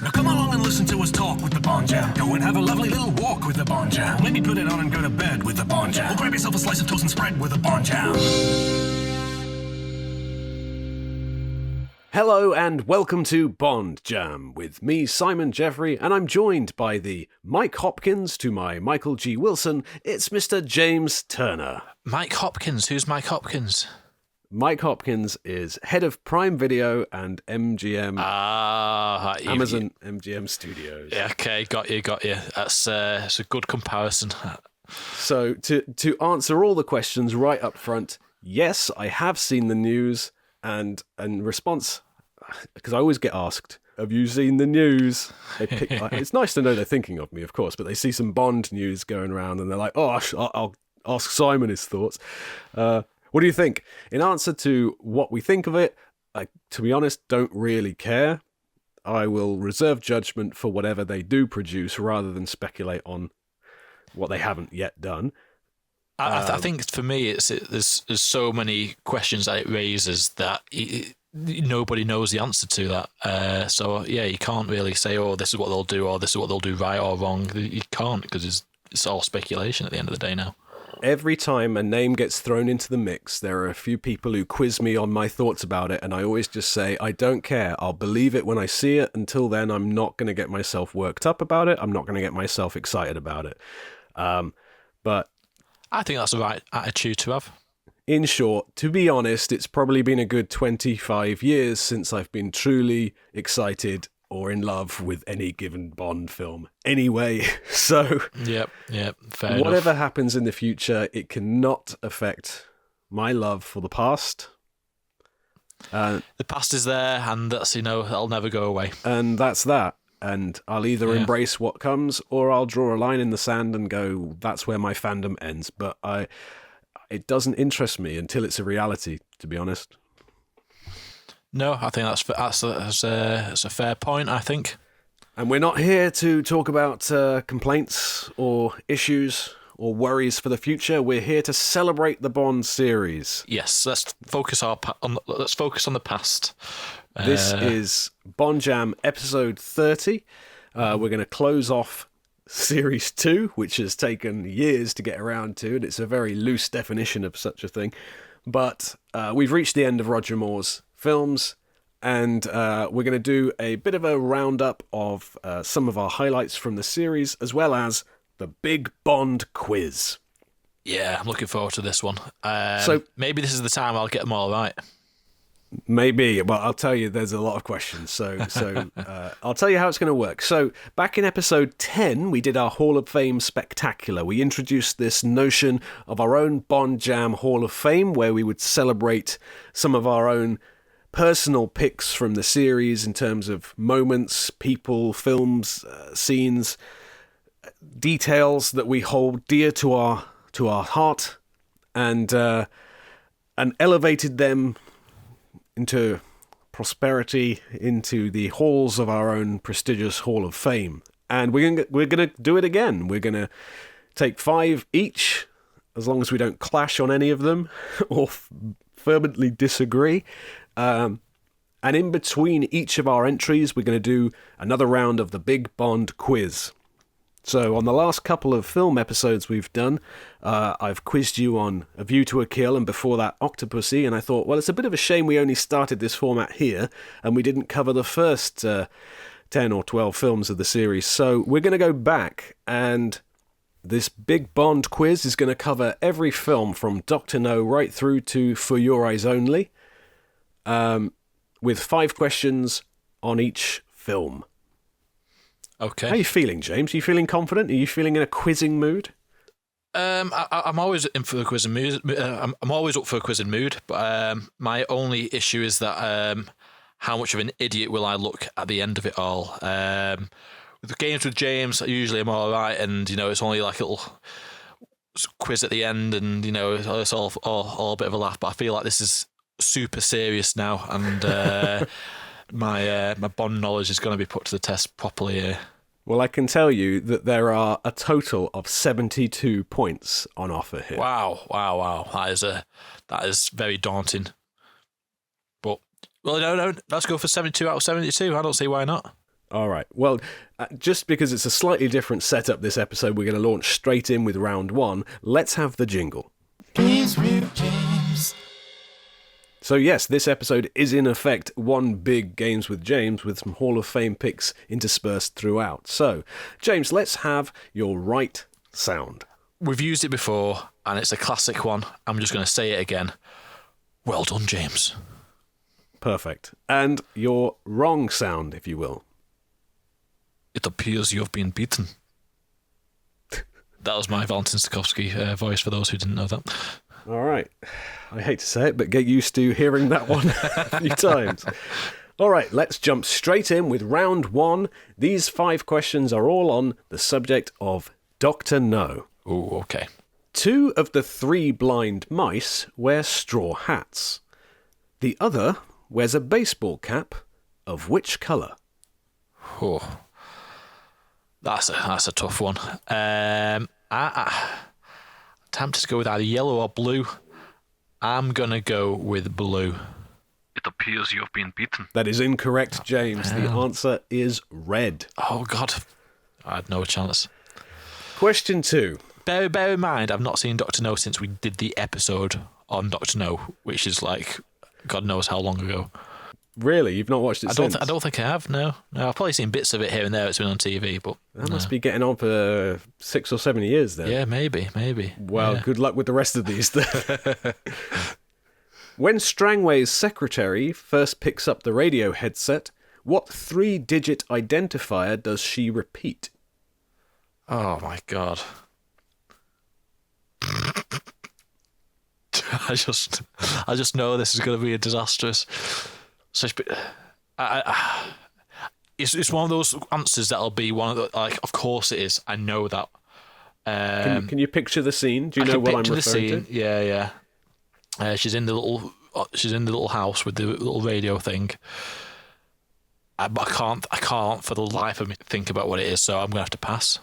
Now come along and listen to us talk with the Bond Jam. Go and have a lovely little walk with the Bond Jam. Maybe put it on and go to bed with the Bond Jam. Or grab yourself a slice of toast and spread with the Bond Jam. Hello and welcome to Bond Jam with me, Simon Jeffrey, and I'm joined by the Mike Hopkins to my Michael G. Wilson. It's Mr. James Turner. Mike Hopkins? Who's Mike Hopkins? Mike Hopkins is head of Prime Video and MGM. Amazon MGM Studios. Yeah, okay, got you. That's it's a good comparison. So to answer all the questions right up front, yes, I have seen the news, and in response, because I always get asked, have you seen the news? It's nice to know they're thinking of me, of course, but they see some Bond news going around and they're like, oh, I'll ask Simon his thoughts. What do you think? In answer to what we think of it, I, to be honest, don't really care. I will reserve judgment for whatever they do produce rather than speculate on what they haven't yet done. I think for me, there's so many questions that it raises that nobody knows the answer to that. So yeah, you can't really say, oh, this is what they'll do, or this is what they'll do right or wrong. You can't, because it's all speculation at the end of the day now. Every time a name gets thrown into the mix, there are a few people who quiz me on my thoughts about it, and I always just say, I don't care. I'll believe it when I see it. Until then, I'm not going to get myself worked up about it. I'm not going to get myself excited about it. But I think that's the right attitude to have. In short, to be honest, it's probably been a good 25 years since I've been truly excited or in love with any given Bond film. Anyway, so Yep, fair enough. Whatever happens in the future, it cannot affect my love for the past. The past is there, and that's, that'll never go away. And that's that. And I'll either embrace what comes, or I'll draw a line in the sand and go, that's where my fandom ends. But it doesn't interest me until it's a reality, to be honest. No, I think that's a fair point, I think. And we're not here to talk about complaints or issues or worries for the future. We're here to celebrate the Bond series. Yes, let's focus on the past. This is Bond Jam episode 30. We're going to close off series 2, which has taken years to get around to, and it's a very loose definition of such a thing. But we've reached the end of Roger Moore's films, and we're going to do a bit of a roundup of some of our highlights from the series, as well as the Big Bond quiz. Yeah, I'm looking forward to this one. So maybe this is the time I'll get them all right. Maybe. Well, I'll tell you, there's a lot of questions. So I'll tell you how it's going to work. So back in episode 10, we did our Hall of Fame Spectacular. We introduced this notion of our own Bond Jam Hall of Fame, where we would celebrate some of our own personal picks from the series in terms of moments, people, films, scenes, details that we hold dear to our heart, and elevated them into prosperity, into the halls of our own prestigious Hall of Fame. And we're gonna do it again. We're gonna take 5 each, as long as we don't clash on any of them or fervently disagree. And in between each of our entries, we're going to do another round of the Big Bond quiz. So on the last couple of film episodes we've done, I've quizzed you on A View to a Kill, and before that Octopussy, and I thought, well, it's a bit of a shame we only started this format here and we didn't cover the first 10 or 12 films of the series. So we're going to go back, and this Big Bond quiz is going to cover every film from Dr. No right through to For Your Eyes Only, with 5 questions on each film. Okay. How are you feeling, James? Are you feeling confident? Are you feeling in a quizzing mood? I'm always in for a quizzing mood. I'm always up for a quizzing mood, but my only issue is that how much of an idiot will I look at the end of it all? With the games with James, usually I'm all right, and it's only like a little quiz at the end, and it's all a bit of a laugh. But I feel like this is super serious now, and my Bond knowledge is going to be put to the test properly here. Well, I can tell you that there are a total of 72 points on offer here. Wow. That is very daunting. But, well, no, let's go for 72 out of 72. I don't see why not. All right. Well, just because it's a slightly different setup this episode, we're going to launch straight in with round one. Let's have the jingle. Games with James. So yes, this episode is in effect one big Games with James with some Hall of Fame picks interspersed throughout. So, James, let's have your right sound. We've used it before, and it's a classic one. I'm just going to say it again. Well done, James. Perfect. And your wrong sound, if you will. It appears you've been beaten. That was my Valentin Stokowski voice, for those who didn't know that. All right. I hate to say it, but get used to hearing that one a few times. All right, let's jump straight in with round one. These 5 questions are all on the subject of Dr. No. Oh, okay. 2 of the 3 blind mice wear straw hats. The other wears a baseball cap of which colour? Oh, that's a tough one. I'm tempted to go with either yellow or blue. I'm going to go with blue. It appears you've been beaten. That is incorrect, James. The answer is red. Oh, God. I had no chance. Question 2. Bear in mind, I've not seen Dr. No since we did the episode on Dr. No, which is like God knows how long ago. Really? You've not watched it since? I don't think I have, no. I've probably seen bits of it here and there. It's been on TV, but... That must be getting on for 6 or 7 years then. Yeah, maybe. Well, yeah. Good luck with the rest of these then. When Strangway's secretary first picks up the radio headset, what 3-digit identifier does she repeat? Oh, my God. I just know this is going to be a disastrous... So it's one of those answers that'll be one of the, like, of course it is. I know that. Can you picture the scene? Do you know what I'm referring to? Yeah. She's in the little house with the little radio thing. But I can't for the life of me think about what it is. So I'm gonna have to pass.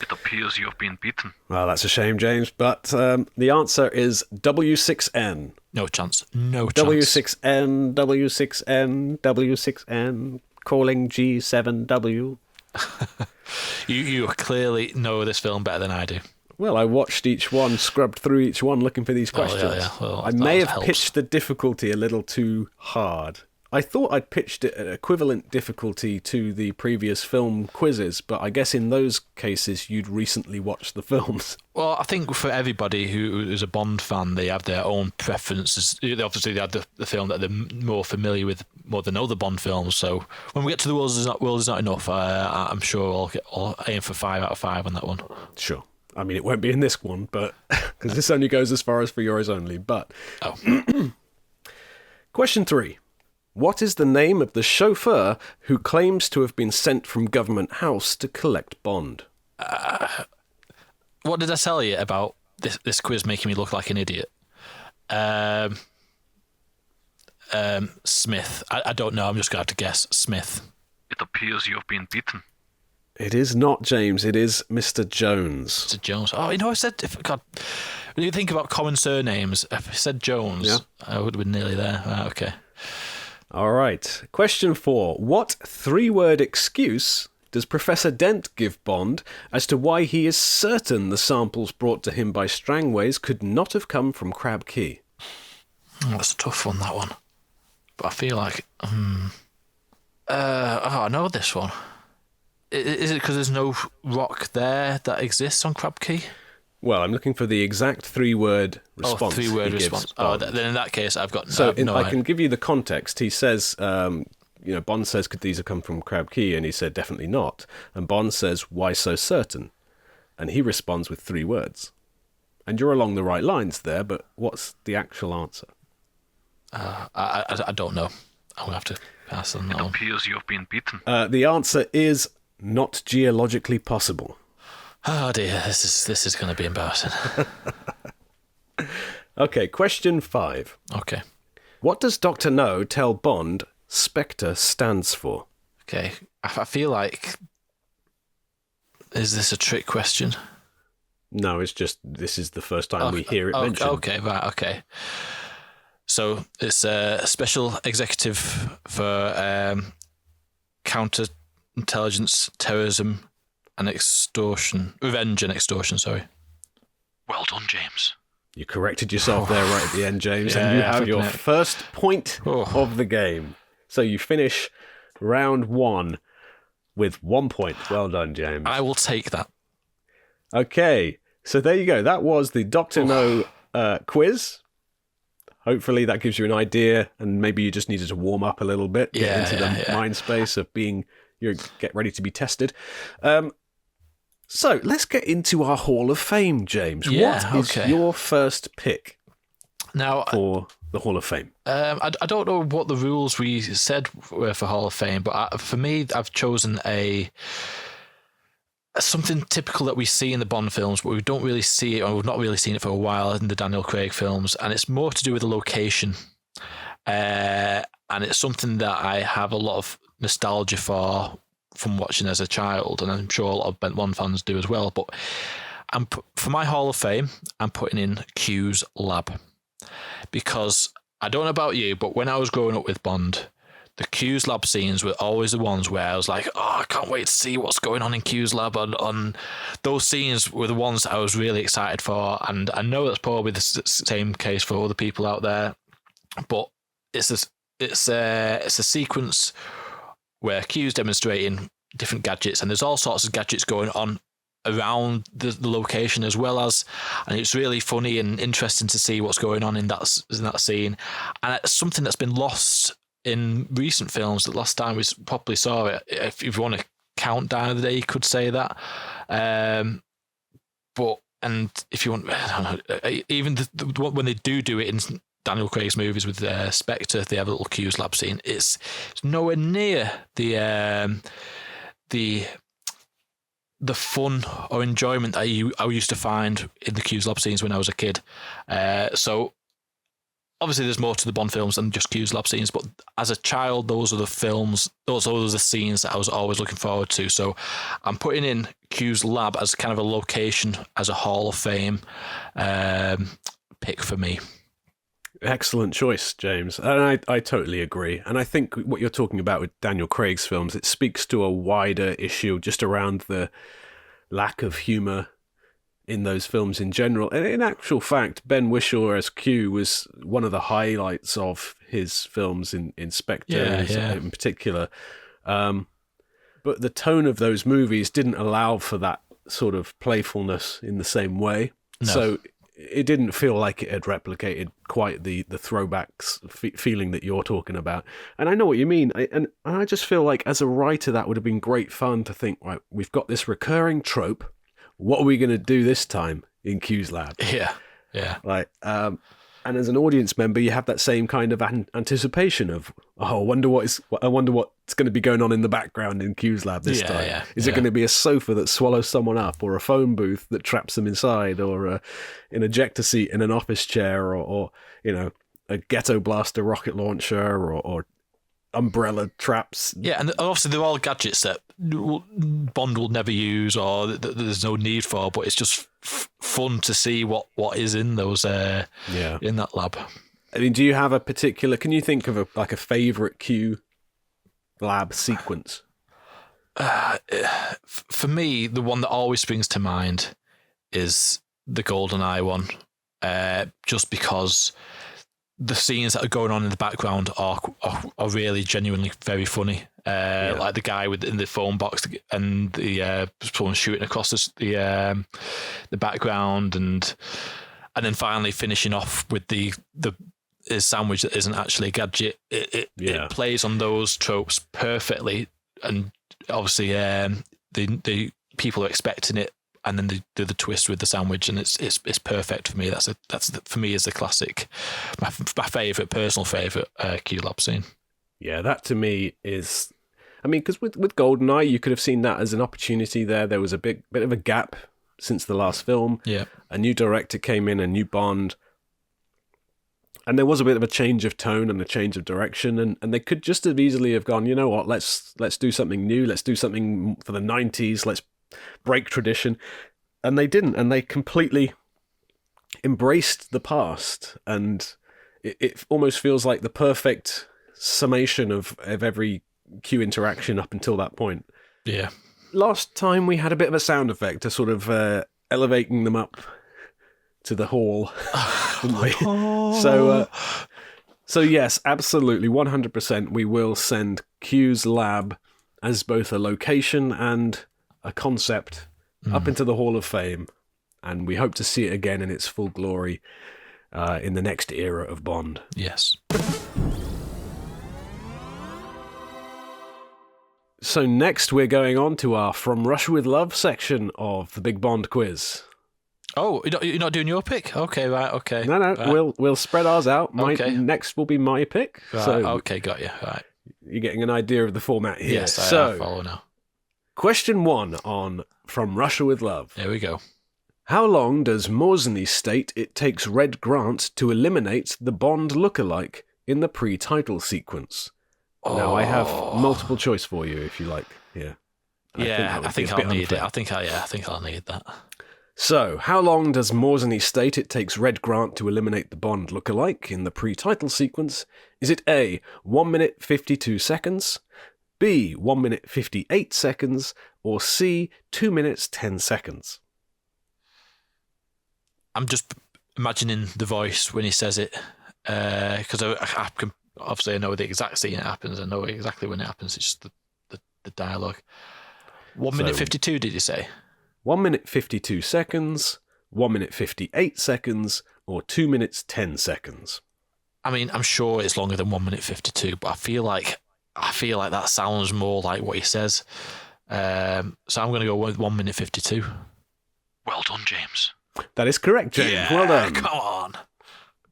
It appears you've been beaten. Well, that's a shame, James. But the answer is W6N. No chance. W6N, W6N, W6N, calling G7W. You clearly know this film better than I do. Well, I watched each one, scrubbed through each one looking for these questions. Yeah. Well, I may have pitched the difficulty a little too hard. I thought I'd pitched it at equivalent difficulty to the previous film quizzes, but I guess in those cases you'd recently watched the films. Well, I think for everybody who is a Bond fan, they have their own preferences. Obviously, they have the film that they're more familiar with more than other Bond films. So when we get to the World Is Not Enough, I'm sure I'll aim for 5 out of 5 on that one. Sure. I mean, it won't be in this one, but because this only goes as far as for yours only. But Question 3. What is the name of the chauffeur who claims to have been sent from Government House to collect Bond? What did I tell you about this quiz making me look like an idiot? Smith. I don't know. I'm just going to have to guess. Smith. It appears you've been beaten. It is not James. It is Mr. Jones. Mr. Jones. Oh, I said... God, when you think about common surnames, if I said Jones, I would have been nearly there. Okay. All right. Question 4. What 3-word excuse does Professor Dent give Bond as to why he is certain the samples brought to him by Strangways could not have come from Crab Key? That's a tough one, that one. But I feel like... I know this one. Is it because there's no rock there that exists on Crab Key? Well, I'm looking for the exact 3-word response. 3-word response. Then in that case, I've got no I can give you the context. He says, Bond says, could these have come from Crab Key? And he said, definitely not. And Bond says, why so certain? And he responds with 3 words. And you're along the right lines there, but what's the actual answer? I don't know. I'm going to have to pass on that one. It appears you've been beaten. The answer is not geologically possible. Oh dear, this is going to be embarrassing. Okay, question 5. Okay. What does Dr. No tell Bond Spectre stands for? Okay, I feel like... Is this a trick question? No, it's just this is the first time we hear it mentioned. Okay. So it's a special executive for intelligence, terrorism, and extortion. Revenge and extortion, sorry. Well done, James. You corrected yourself there right at the end, James, and you Yeah, have your flipping it. first point of the game. So you finish round 1 with 1 point. Well done, James. I will take that. Okay, so there you go. That was the Dr. No quiz. Hopefully that gives you an idea, and maybe you just needed to warm up a little bit, get into the mind space of get ready to be tested. So let's get into our Hall of Fame, James. Yeah, what is okay. your first pick Now, for the Hall of Fame? I don't know what the rules we said were for Hall of Fame, but for me, I've chosen something typical that we see in the Bond films, but we don't really see it, or we've not really seen it for a while in the Daniel Craig films, and it's more to do with the location. And it's something that I have a lot of nostalgia for from watching as a child, and I'm sure a lot of Bent One fans do as well. But for my Hall of Fame, I'm putting in Q's lab, because I don't know about you, but when I was growing up with Bond, the Q's lab scenes were always the ones where I was like, oh, I can't wait to see what's going on in Q's lab. And those scenes were the ones that I was really excited for. And I know that's probably the same case for other people out there, but it's a sequence where Q's demonstrating different gadgets, and there's all sorts of gadgets going on around the location as well as, and it's really funny and interesting to see what's going on in that scene. And it's something that's been lost in recent films. The last time we probably saw it, if you want to count Down of the Day, you could say that. But if you want, I don't know, even when they do it in Daniel Craig's movies with Spectre, they have a little Q's lab scene. It's nowhere near the fun or enjoyment that I used to find in the Q's lab scenes when I was a kid. So obviously there's more to the Bond films than just Q's lab scenes, but as a child, those are the scenes that I was always looking forward to. So I'm putting in Q's lab as kind of a location, as a Hall of Fame pick for me. Excellent choice, James. And I totally agree. And I think what you're talking about with Daniel Craig's films, it speaks to a wider issue just around the lack of humour in those films in general. And in actual fact, Ben Whishaw as Q was one of the highlights of his films in Spectre in particular. But the tone of those movies didn't allow for that sort of playfulness in the same way. No. So it didn't feel like it had replicated quite the throwbacks feeling that you're talking about. And I know what you mean. And I just feel like as a writer, that would have been great fun to think, right, we've got this recurring trope. What are we going to do this time in Q's lab? Yeah. And as an audience member, you have that same kind of anticipation of, I wonder what's going to be going on in the background in Q's lab this time. Yeah, Is it going to be a sofa that swallows someone up, or a phone booth that traps them inside, or an ejector seat in an office chair, or a ghetto blaster rocket launcher, or umbrella traps? Yeah, and obviously they're all gadgets that Bond will never use, or that there's no need for, but it's just fun to see what is in those in that lab. I mean, do you have a particular? Can you think of a favorite Q lab sequence? For me, the one that always springs to mind is the GoldenEye one, just because the scenes that are going on in the background are really genuinely very funny. Like the guy in the phone box and the someone shooting across the background, and then finally finishing off with his sandwich that isn't actually a gadget. It plays on those tropes perfectly, and obviously the people are expecting it, and then they do the twist with the sandwich, and it's perfect for me. That's for me is the classic, my personal favorite Q lab scene. Yeah, that to me is, I mean, because with GoldenEye, you could have seen that as an opportunity there. There was a bit of a gap since the last film. Yeah, a new director came in, a new Bond, and there was a bit of a change of tone and a change of direction, and they could just as easily have gone, you know what, let's do something new, let's do something for the 90s, let's break tradition. And they didn't, and they completely embraced the past, and it almost feels like the perfect summation of every Q interaction up until that point. Yeah. Last time we had a bit of a sound effect to sort of elevating them up to the hall, didn't we? So yes, absolutely, 100%. We will send Q's lab as both a location and a concept up into the Hall of Fame, and we hope to see it again in its full glory in the next era of Bond. Yes. So next we're going on to our From Russia with Love section of the Big Bond quiz. Oh, you're not doing your pick? Okay, right, okay. No, right. we'll spread ours out. Okay. Next will be my pick. Right, So okay, got you. Right. you're getting an idea of the format here. Yes, I follow now. Question 1 on From Russia with Love. There we go. How long does Morsany state it takes Red Grant to eliminate the Bond lookalike in the pre-title sequence? Now, I have multiple choice for you if you like. Yeah. I think I'll need it. I think I'll need that. So, how long does Morsany state it takes Red Grant to eliminate the Bond lookalike in the pre-title sequence? Is it A, 1 minute 52 seconds, B, 1 minute 58 seconds, or C, 2 minutes 10 seconds? I'm just imagining the voice when he says it, because I can obviously I know the exact scene it happens. I know exactly when it happens. It's just the dialogue. 1 minute 52, did you say? 1 minute 52 seconds, 1 minute 58 seconds, or 2 minutes 10 seconds? I mean, I'm sure it's longer than 1 minute 52, but I feel like that sounds more like what he says. So I'm going to go with 1 minute 52. Well done, James. That is correct, James. Yeah, Well done. Come on.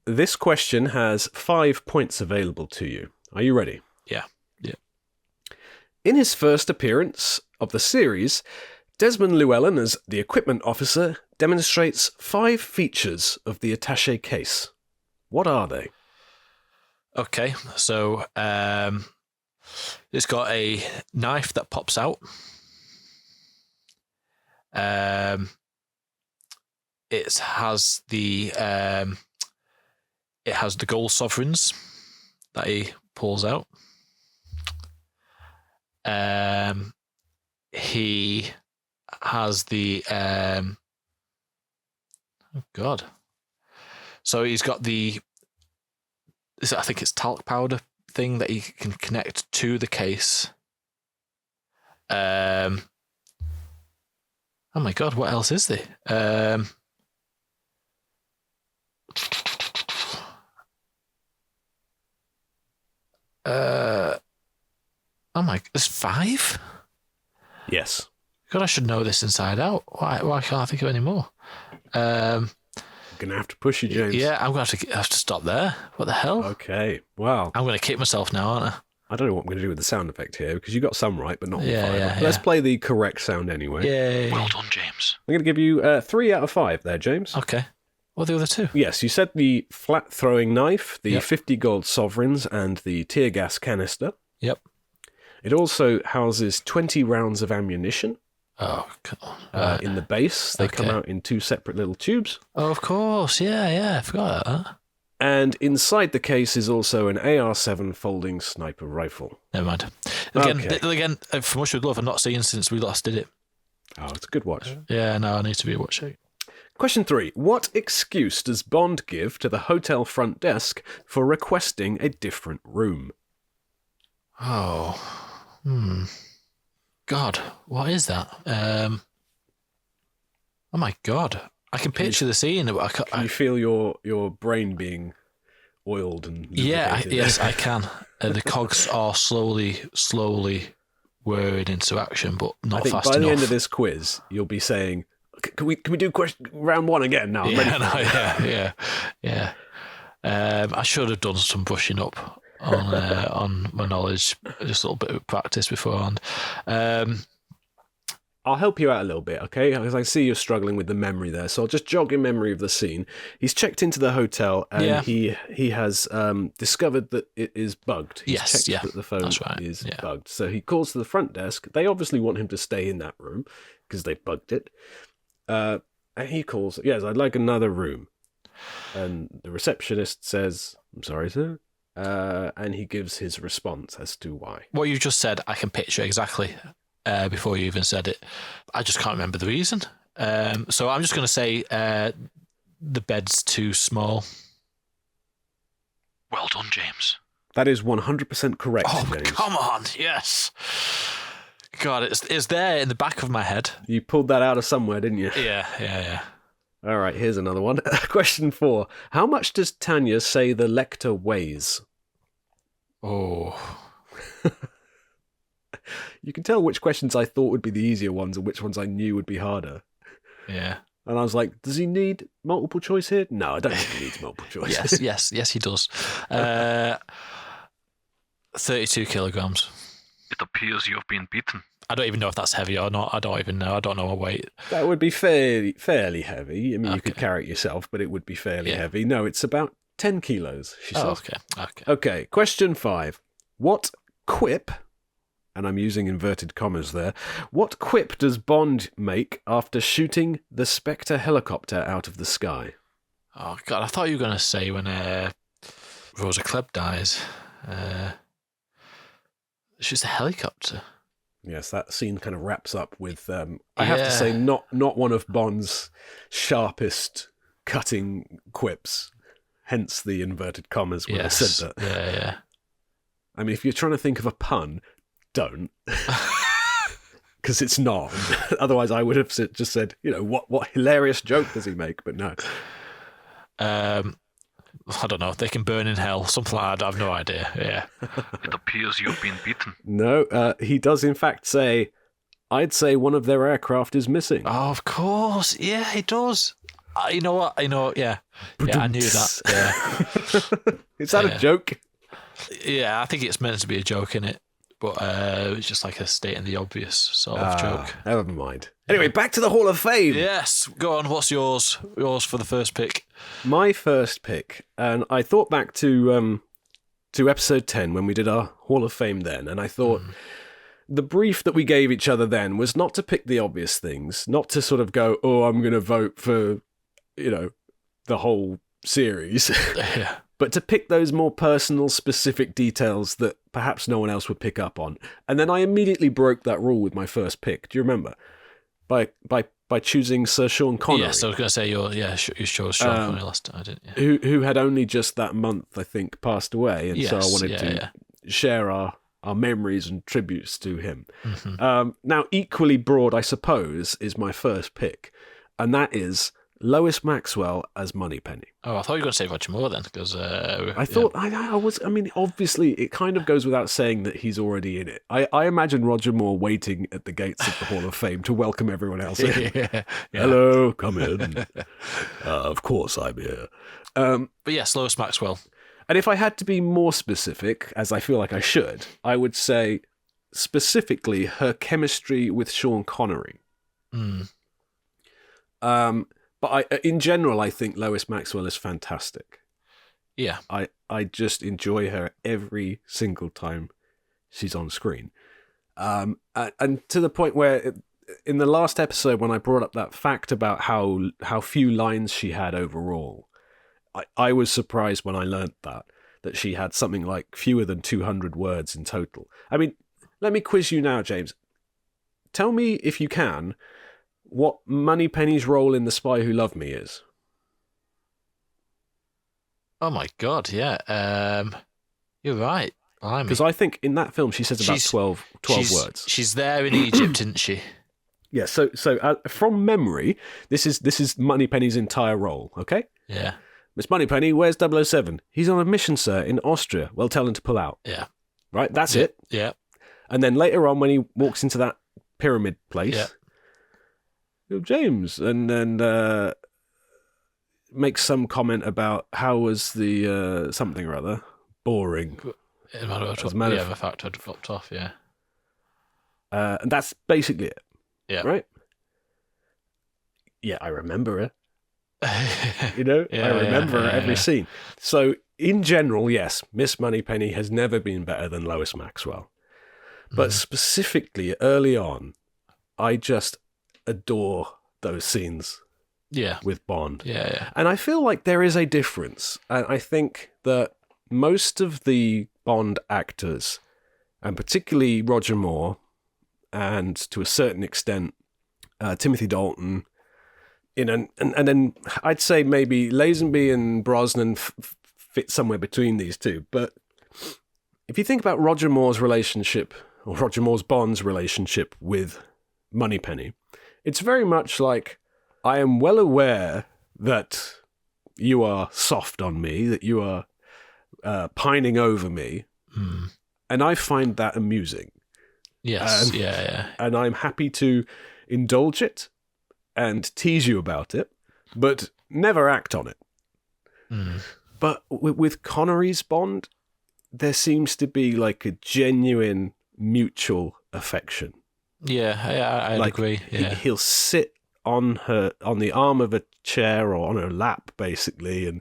This question has 5 points available to you. Are you ready? Yeah. In his first appearance of the series, Desmond Llewellyn, as the equipment officer, demonstrates 5 features of the attaché case. What are they? Okay, so it's got a knife that pops out. It has the gold sovereigns that he pulls out. He has the oh god. So he's got I think it's talc powder thing that he can connect to the case. Oh my god, what else is there? Oh my, there's 5? Yes. God, I should know this inside out. Why can't I think of any more? I'm going to have to push you, James. Yeah, I'm going to have to stop there. What the hell? Okay. Well, I'm going to kick myself now, aren't I? I don't know what I'm going to do with the sound effect here, because you got some right, but not all 5. Yeah. Let's play the correct sound anyway. Yay. Well done, James. I'm going to give you 3 out of 5 there, James. Okay. What are the other 2? Yes, you said the flat throwing knife, the Yep. 50 gold sovereigns, and the tear gas canister. Yep. It also houses 20 rounds of ammunition Oh, come on. in the base. They come Okay. out in 2 separate little tubes. Oh, of course. Yeah. I forgot about that. And inside the case is also an AR-7 folding sniper rifle. Never mind. Again, Okay. From Much With Love, I've not seen since we last did it. Oh, it's a good watch. Yeah, no, I need to be watching. Question 3. What excuse does Bond give to the hotel front desk for requesting a different room? Oh. God, what is that? Oh my God. I can picture the scene. But I Can you feel your brain being oiled and lubricated? yes, I can. The cogs are slowly whirring into action, but not I think fast by enough. the end of this quiz, you'll be saying, "Can we do round 1 again?" Now, I'm ready for it. Yeah. I should have done some brushing up on my knowledge, just a little bit of practice beforehand. I'll help you out a little bit, okay? Because I see you're struggling with the memory there, so I'll just jog your memory of the scene. He's checked into the hotel, and he has discovered that it is bugged. He's Yes, checked that the phone that's right, is yeah. bugged. So he calls to the front desk. They obviously want him to stay in that room because they bugged it. And he calls, "Yes, I'd like another room." And the receptionist says, "I'm sorry, sir." And he gives his response as to why. What you just said, I can picture exactly. before you even said it. I just can't remember the reason. So I'm just going to say the bed's too small. Well done, James. That is 100% correct, Oh, James. come on. Yes. God, it's there in the back of my head. You pulled that out of somewhere, didn't you? Yeah. All right, here's another one. Question 4. How much does Tanya say the Lecter weighs? Oh. You can tell which questions I thought would be the easier ones and which ones I knew would be harder. Yeah. And I was like, does he need multiple choice here? No, I don't think he needs multiple choice. Yes, he does. 32 kilograms. It appears you've been beaten. I don't even know if that's heavy or not. I don't even know. I don't know my weight. That would be fairly heavy. I mean, you could Okay. carry it yourself, but it would be fairly Yeah. heavy. No, it's about 10 kilos, she Oh, says. okay. Okay, question 5. What quip, and I'm using inverted commas there, what quip does Bond make after shooting the Spectre helicopter out of the sky? Oh, God, I thought you were going to say when Rosa Klebb dies. She's a helicopter. Yes, that scene kind of wraps up with, I have to Yeah. say, not one of Bond's sharpest cutting quips, hence the inverted commas when I said that. Yeah. I mean, if you're trying to think of a pun, don't. Because it's not. Otherwise, I would have just said, what hilarious joke does he make? But no. I don't know. They can burn in hell. Something like that. I have no idea. Yeah. It appears you've been beaten. No, he does in fact say, I'd say one of their aircraft is missing. Oh, of course. Yeah, he does. You know what? Yeah, I knew that. Yeah. Is that a joke? Yeah, I think it's meant to be a joke, in it, but it's just like a stating the obvious sort of joke. Never mind. Anyway, back to the Hall of Fame. Yes, go on. What's yours? Yours for the first pick. My first pick, and I thought back to episode 10 when we did our Hall of Fame then, and I thought the brief that we gave each other then was not to pick the obvious things, not to sort of go, oh, I'm going to vote for, the whole series, Yeah. but to pick those more personal, specific details that perhaps no one else would pick up on. And then I immediately broke that rule with my first pick. Do you remember? By choosing Sir Sean Connery. Yes, I was going to say you chose Sean Connery last time. I didn't. Yeah. who had only just that month, I think, passed away, and so I Yes, wanted to yeah. share our memories and tributes to him. Mm-hmm. Now, equally broad, I suppose, is my first pick, and that is Lois Maxwell as Moneypenny. Oh, I thought you were going to say Roger Moore then, because I thought I was. I mean, obviously, it kind of goes without saying that he's already in it. I imagine Roger Moore waiting at the gates of the Hall of Fame to welcome everyone else in. Yeah. Hello, come in. Of course, I'm here. But yes, Lois Maxwell. And if I had to be more specific, as I feel like I should, I would say specifically her chemistry with Sean Connery. But in general, I think Lois Maxwell is fantastic. Yeah. I just enjoy her every single time she's on screen. And to the point where in the last episode, when I brought up that fact about how few lines she had overall, I was surprised when I learnt that she had something like fewer than 200 words in total. I mean, let me quiz you now, James. Tell me, if you can, what Moneypenny's role in The Spy Who Loved Me is. Oh my God, yeah. You're right. Because I think in that film she says about 12 words. She's there in Egypt, isn't she? Yeah, so from memory, this is Moneypenny's entire role, okay? Yeah. Miss Moneypenny, where's 007? He's on a mission, sir, in Austria. Well, tell him to pull out. Yeah. Right, that's it. Yeah. And then later on, when he walks into that pyramid place, James, and then makes some comment about how was the something or other boring. As a matter of- the fact I'd dropped off, yeah. And that's basically it. Yeah. Right? Yeah, I remember it. I remember every scene. So, in general, yes, Miss Moneypenny has never been better than Lois Maxwell. But specifically, early on, I just adore those scenes Yeah. with Bond. Yeah. And I feel like there is a difference. And I think that most of the Bond actors, and particularly Roger Moore, and to a certain extent, Timothy Dalton. And then I'd say maybe Lazenby and Brosnan fit somewhere between these two. But if you think about Roger Moore's relationship, or Roger Moore's Bond's relationship with Moneypenny, it's very much like, I am well aware that you are soft on me, that you are pining over me, and I find that amusing. Yes, yeah. And I'm happy to indulge it and tease you about it, but never act on it. But with Connery's Bond, there seems to be like a genuine mutual affection. Yeah, I agree. Yeah. He'll sit on the arm of a chair or on her lap, basically, and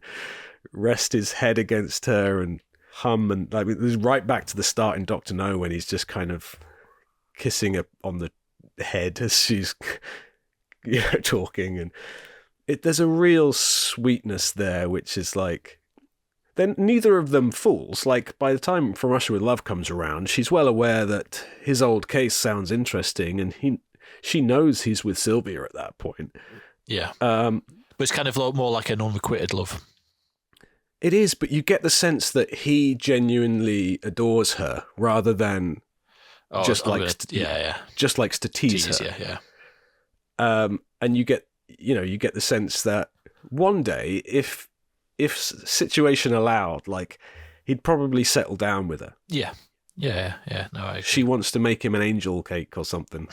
rest his head against her and hum. And like, it was right back to the start in Dr. No, when he's just kind of kissing her on the head as she's talking. And there's a real sweetness there, which is like, then neither of them fools. Like, by the time From Russia with Love comes around, she's well aware that his old case sounds interesting, and she knows he's with Sylvia at that point. Yeah. But it's kind of more like an unrequited love. It is, but you get the sense that he genuinely adores her rather than just likes to tease her. Yeah. And you get the sense that one day, if situation allowed, like, he'd probably settle down with her. Yeah. No, I agree. She wants to make him an angel cake or something.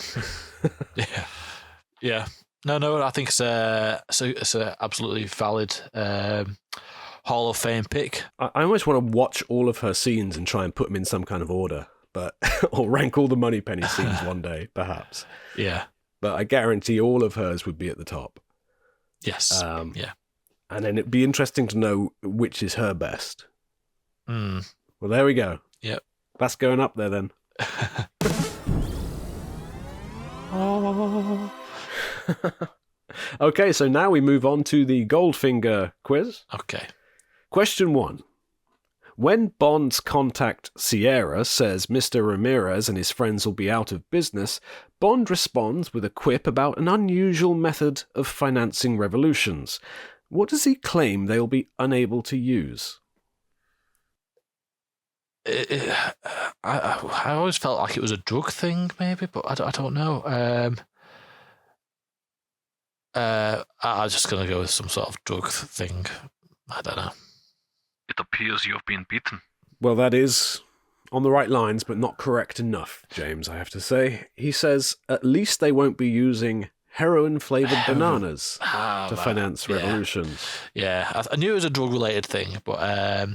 Yeah. No, I think it's a absolutely valid Hall of Fame pick. I almost want to watch all of her scenes and try and put them in some kind of order, but or rank all the Moneypenny scenes one day, perhaps. Yeah. But I guarantee all of hers would be at the top. Yes. Yeah. And then it'd be interesting to know which is her best. Well, there we go. Yep. That's going up there then. Okay, so now we move on to the Goldfinger quiz. Okay. Question 1. When Bond's contact Sierra says Mr. Ramirez and his friends will be out of business, Bond responds with a quip about an unusual method of financing revolutions. What does he claim they'll be unable to use? I always felt like it was a drug thing, maybe, but I don't know. I'm just going to go with some sort of drug thing. I don't know. It appears you have been beaten. Well, that is on the right lines, but not correct enough, James, I have to say. He says, at least they won't be using heroin-flavoured bananas to finance revolutions. Yeah, I knew it was a drug-related thing, but I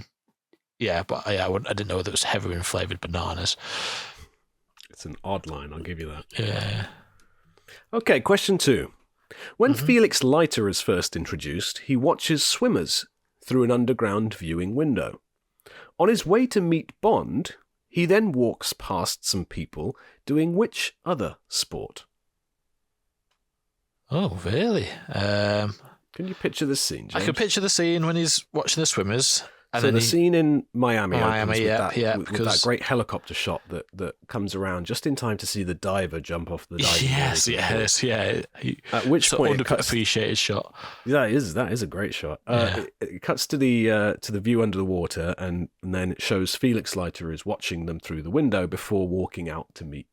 didn't know that it was heroin-flavoured bananas. It's an odd line, I'll give you that. Yeah. Okay, question 2. When Felix Leiter is first introduced, he watches swimmers through an underground viewing window. On his way to meet Bond, he then walks past some people doing which other sport? Oh, really? Can you picture this scene, James? I can picture the scene when he's watching the swimmers. And so the scene in Miami, with because that great helicopter shot that comes around just in time to see the diver jump off the diving board. At which point, appreciated shot. That is a great shot. It cuts to the view under the water, and then it shows Felix Leiter is watching them through the window before walking out to meet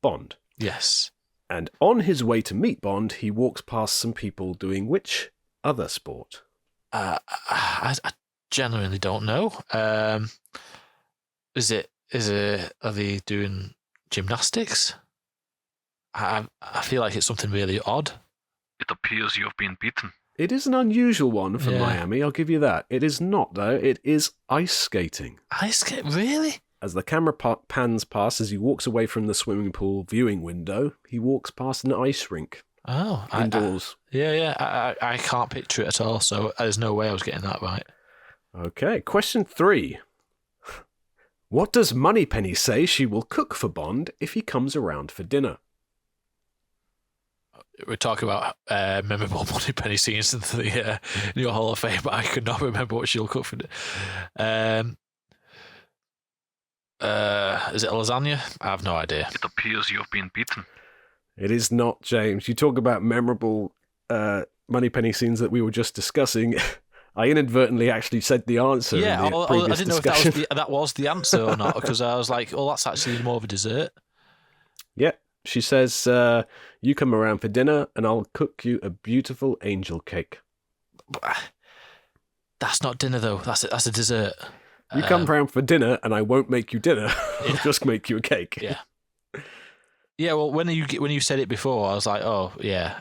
Bond. Yes. And on his way to meet Bond, he walks past some people doing which other sport? I genuinely don't know. Are they doing gymnastics? I feel like it's something really odd. It appears you have been beaten. It is an unusual one for Miami, I'll give you that. It is not, though. It is ice skating. Ice skate? Really? As the camera pans past, as he walks away from the swimming pool viewing window, he walks past an ice rink. Oh, indoors. I can't picture it at all, so there's no way I was getting that right. Okay, question 3. What does Moneypenny say she will cook for Bond if he comes around for dinner? We're talking about memorable Moneypenny scenes in the New Hall of Fame, but I could not remember what she'll cook for dinner. Is it a lasagna? I have no idea. It appears you've been beaten. It is not, James. You talk about memorable Moneypenny scenes that we were just discussing. I inadvertently actually said the answer. Yeah, in the I previous didn't know discussion. if that was the answer or not, because I was like, oh, that's actually more of a dessert. Yeah, she says, you come around for dinner and I'll cook you a beautiful angel cake. That's not dinner though. That's a dessert. You come round for dinner and I won't make you dinner. I'll just make you a cake. Yeah. Yeah. Well, when you said it before, I was like, oh yeah,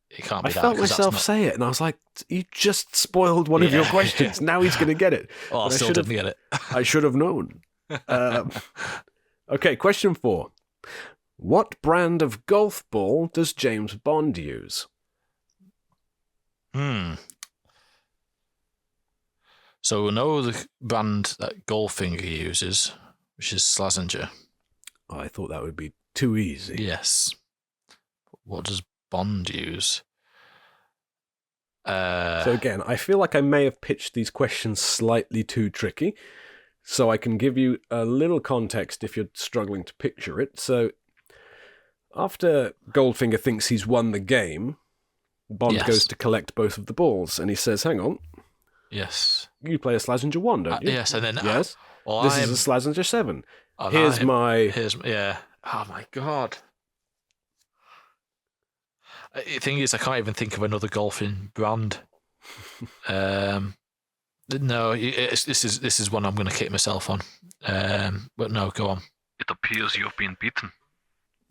it can't be I that. felt 'cause that's myself not- say it and I was like, you just spoiled one of your Yeah. questions. Now he's going to get it. Oh, I But still didn't get it. I should have known. Okay, question 4. What brand of golf ball does James Bond use? So we know the brand that Goldfinger uses, which is Slazenger. Oh, I thought that would be too easy. Yes. What does Bond use? So again, I feel like I may have pitched these questions slightly too tricky. So I can give you a little context if you're struggling to picture it. So after Goldfinger thinks he's won the game, Bond Yes. goes to collect both of the balls and he says, hang on, Yes. you play a Slazenger 1, don't you? Yes, and then Yes. well, This is a Slazenger 7. Here's yeah. Oh my god. The thing is, I can't even think of another golfing brand. No, this is one I'm going to kick myself on. But no, go on. It appears you've been beaten.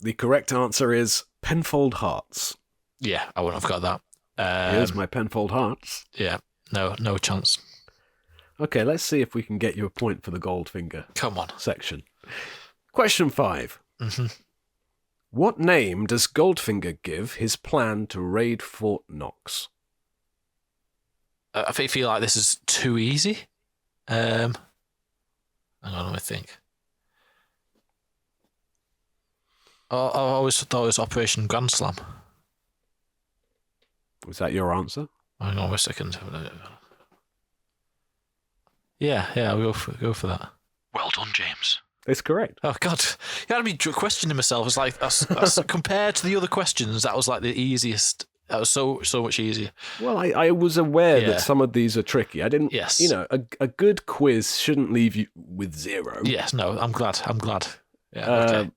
The correct answer is Penfold Hearts. Yeah, I wouldn't have got that. Here's my Penfold Hearts. Yeah, no chance. Okay, let's see if we can get you a point for the Goldfinger Come on. section. Question 5. Mm-hmm. What name does Goldfinger give his plan to raid Fort Knox? I feel like this is too easy. Hang on, let me think. I always thought it was Operation Grand Slam. Was that your answer? Hang on a second. Yeah, I'll go for that. Well done, James. It's correct. Oh God, you had me questioning myself. It's like that's compared to the other questions, that was like the easiest. That was so much easier. Well, I was aware Yeah. that some of these are tricky. I didn't, Yes. you know, a good quiz shouldn't leave you with 0. Yes, no, I'm glad. Yeah, okay.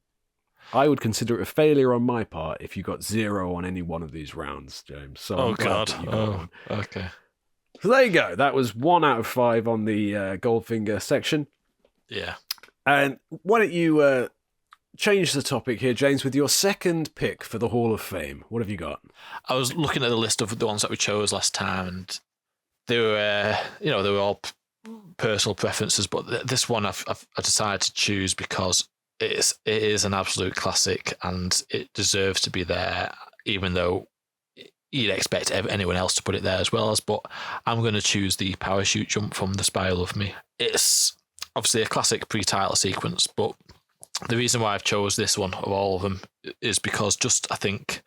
I would consider it a failure on my part if you got 0 on any one of these rounds, James. So I'm glad that you got one. Okay. So there you go. That was 1 out of 5 on the Goldfinger section. Yeah. And why don't you change the topic here, James, with your second pick for the Hall of Fame? What have you got? I was looking at the list of the ones that we chose last time, and they were, they were all personal preferences. But this one I decided to choose because it is an absolute classic, and it deserves to be there, even though you'd expect anyone else to put it there as well as. But I'm going to choose the parachute jump from The Spy Who Loved Me. It's obviously a classic pre-title sequence, but the reason why I've chose this one of all of them is because just I think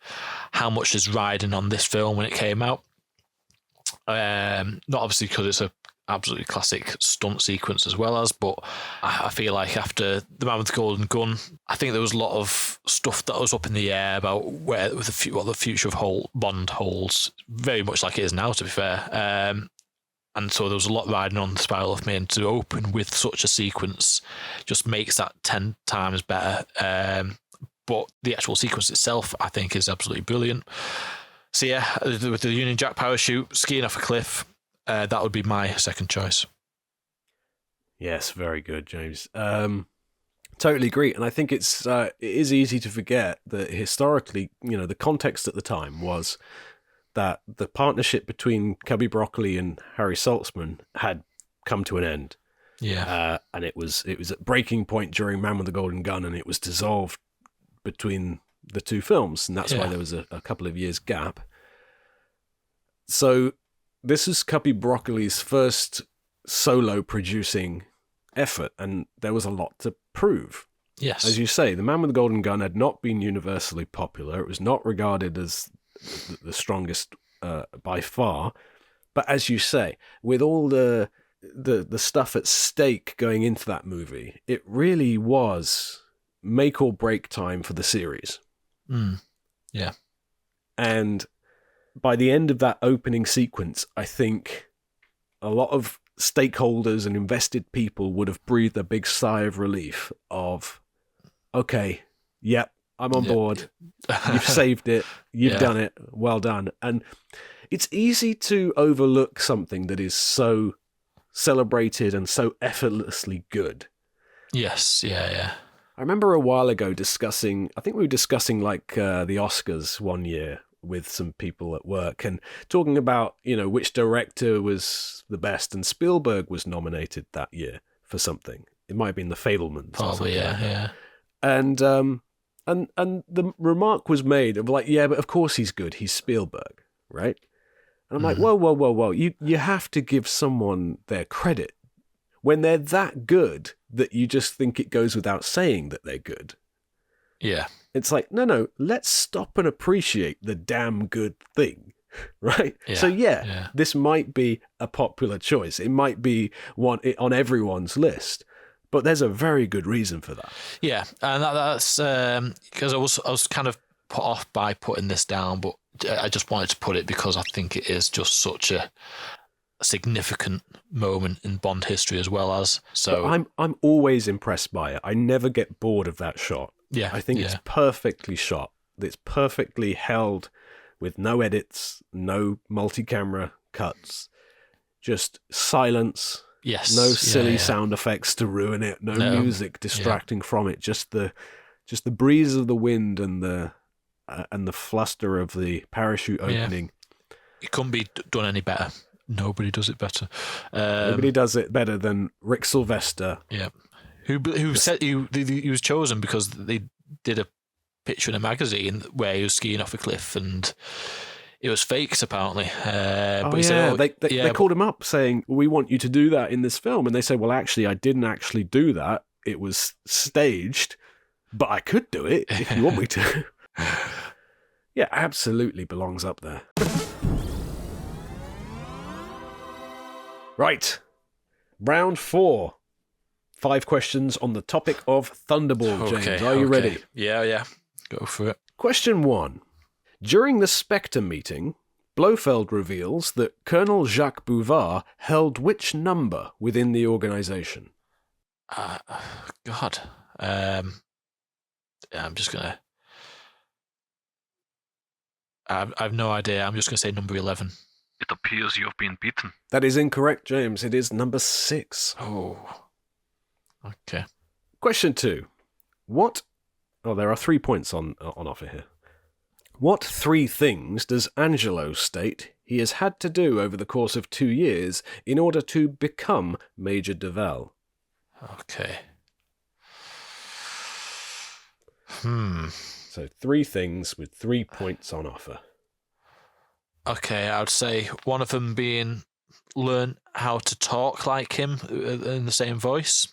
how much is riding on this film when it came out. Not obviously because it's a absolutely classic stunt sequence as well as, but I feel like after The Man with the Golden Gun, I think there was a lot of stuff that was up in the air about what the future of Bond holds, very much like it is now, to be fair. And so there was a lot riding on The Spy Who Loved Me, and to open with such a sequence just makes that 10 times better. But the actual sequence itself, I think, is absolutely brilliant. So yeah, with the Union Jack parachute, skiing off a cliff, that would be my second choice. Yes, very good, James. Totally agree. And I think it is easy to forget that historically, the context at the time was that the partnership between Cubby Broccoli and Harry Saltzman had come to an end. Yeah. And it was at breaking point during Man with the Golden Gun, and it was dissolved between the two films, and that's why there was a couple of years gap. So this is Cubby Broccoli's first solo producing effort, and there was a lot to prove. Yes. As you say, The Man with the Golden Gun had not been universally popular. It was not regarded as the strongest by far. But as you say, with all the the stuff at stake going into that movie, it really was make or break time for the series. Yeah. And by the end of that opening sequence, I think a lot of stakeholders and invested people would have breathed a big sigh of relief of, okay, yep, I'm on board. You've saved it. You've done it. Well done. And it's easy to overlook something that is so celebrated and so effortlessly good. Yes, yeah. I remember a while ago I think we were discussing like the Oscars one year with some people at work and talking about, which director was the best, and Spielberg was nominated that year for something. It might have been The Fabelmans. Probably, yeah. And the remark was made of like, yeah, but of course he's good. He's Spielberg, right? And I'm like, whoa. You have to give someone their credit when they're that good that you just think it goes without saying that they're good. Yeah. It's like, no, let's stop and appreciate the damn good thing, right? Yeah, So this might be a popular choice. It might be one on everyone's list, but there's a very good reason for that. Yeah, and that's because I was kind of put off by putting this down, but I just wanted to put it because I think it is just such a significant moment in Bond history as well as. So but I'm always impressed by it. I never get bored of that shot. Yeah, I think it's perfectly shot. It's perfectly held with no edits, no multi-camera cuts, just silence. Yes. No silly sound effects to ruin it. No music distracting from it. Just the breeze of the wind and the fluster of the parachute opening. It couldn't be done any better. Nobody does it better. Nobody does it better than Rick Sylvester. Yeah. Who said he was chosen because they did a picture in a magazine where he was skiing off a cliff and it was faked apparently. But he said, they called him up saying, we want you to do that in this film. And they said, well, actually, I didn't actually do that. It was staged, but I could do it if you want me to. Yeah, absolutely belongs up there. Right. Round 4. 5 questions on the topic of Thunderball, James. Are you ready? Yeah. Go for it. Question 1. During the Spectre meeting, Blofeld reveals that Colonel Jacques Bouvard held which number within the organisation? God. I'm just going to... I have no idea. I'm just going to say number 11. It appears you've been beaten. That is incorrect, James. It is number 6. Oh. Okay. Question 2. There are 3 points on offer here. What 3 things does Angelo state he has had to do over the course of 2 years in order to become Major Duval? Okay. So 3 things with 3 points on offer. Okay, I would say one of them being learn how to talk like him in the same voice.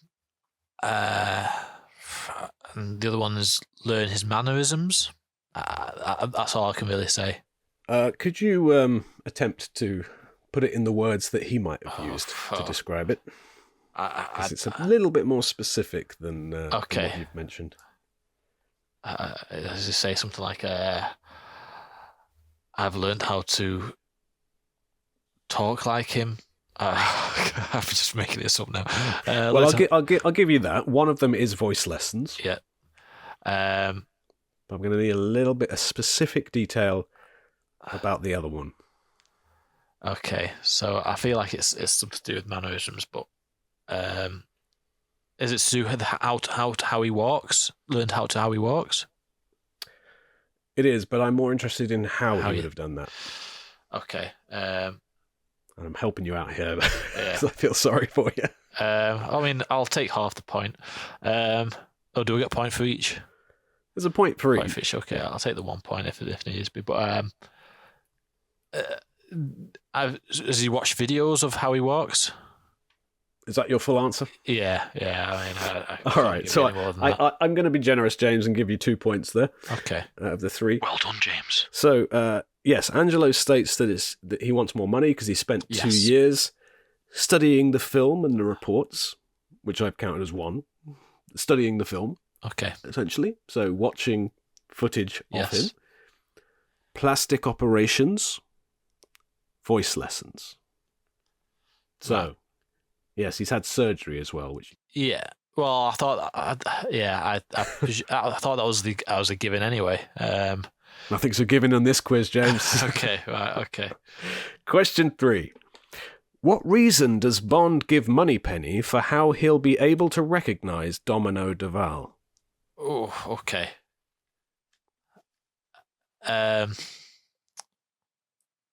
And the other one is learn his mannerisms. That's all I can really say. Could you attempt to put it in the words that he might have used to describe it? Because it's a little bit more specific than what you've mentioned. Does it say something like, I've learned how to talk like him? I'm just making this up now. Well, I'll give you that. One of them is voice lessons. Yeah. But I'm going to need a little bit of specific detail about the other one. Okay, so I feel like it's something to do with mannerisms, but is it to do with how he walks? Learned how he walks? It is, but I'm more interested in how he would have done that. Okay. I'm helping you out here because I feel sorry for you. I mean, I'll take half the point. Do we get a point for each? There's a point for each. Okay, I'll take the 1 point if it needs to be. But has he watched videos of how he walks? Is that your full answer? Yeah. I mean, all right. So I'm going to be generous, James, and give you 2 points there. Okay. Out of the 3. Well done, James. So yes, Angelo states that he wants more money because he spent 2 years studying the film and the reports, which I've counted as one. Studying the film, Okay. essentially. So watching footage of Yes. him. Plastic operations. Voice lessons. So, Right. yes, he's had surgery as well, which Yeah. Well, I thought, I thought that was a given anyway. nothing's a given on this quiz, James. Okay, right, okay. Question 3. What reason does Bond give Moneypenny for how he'll be able to recognise Domino Duval? Oh, okay.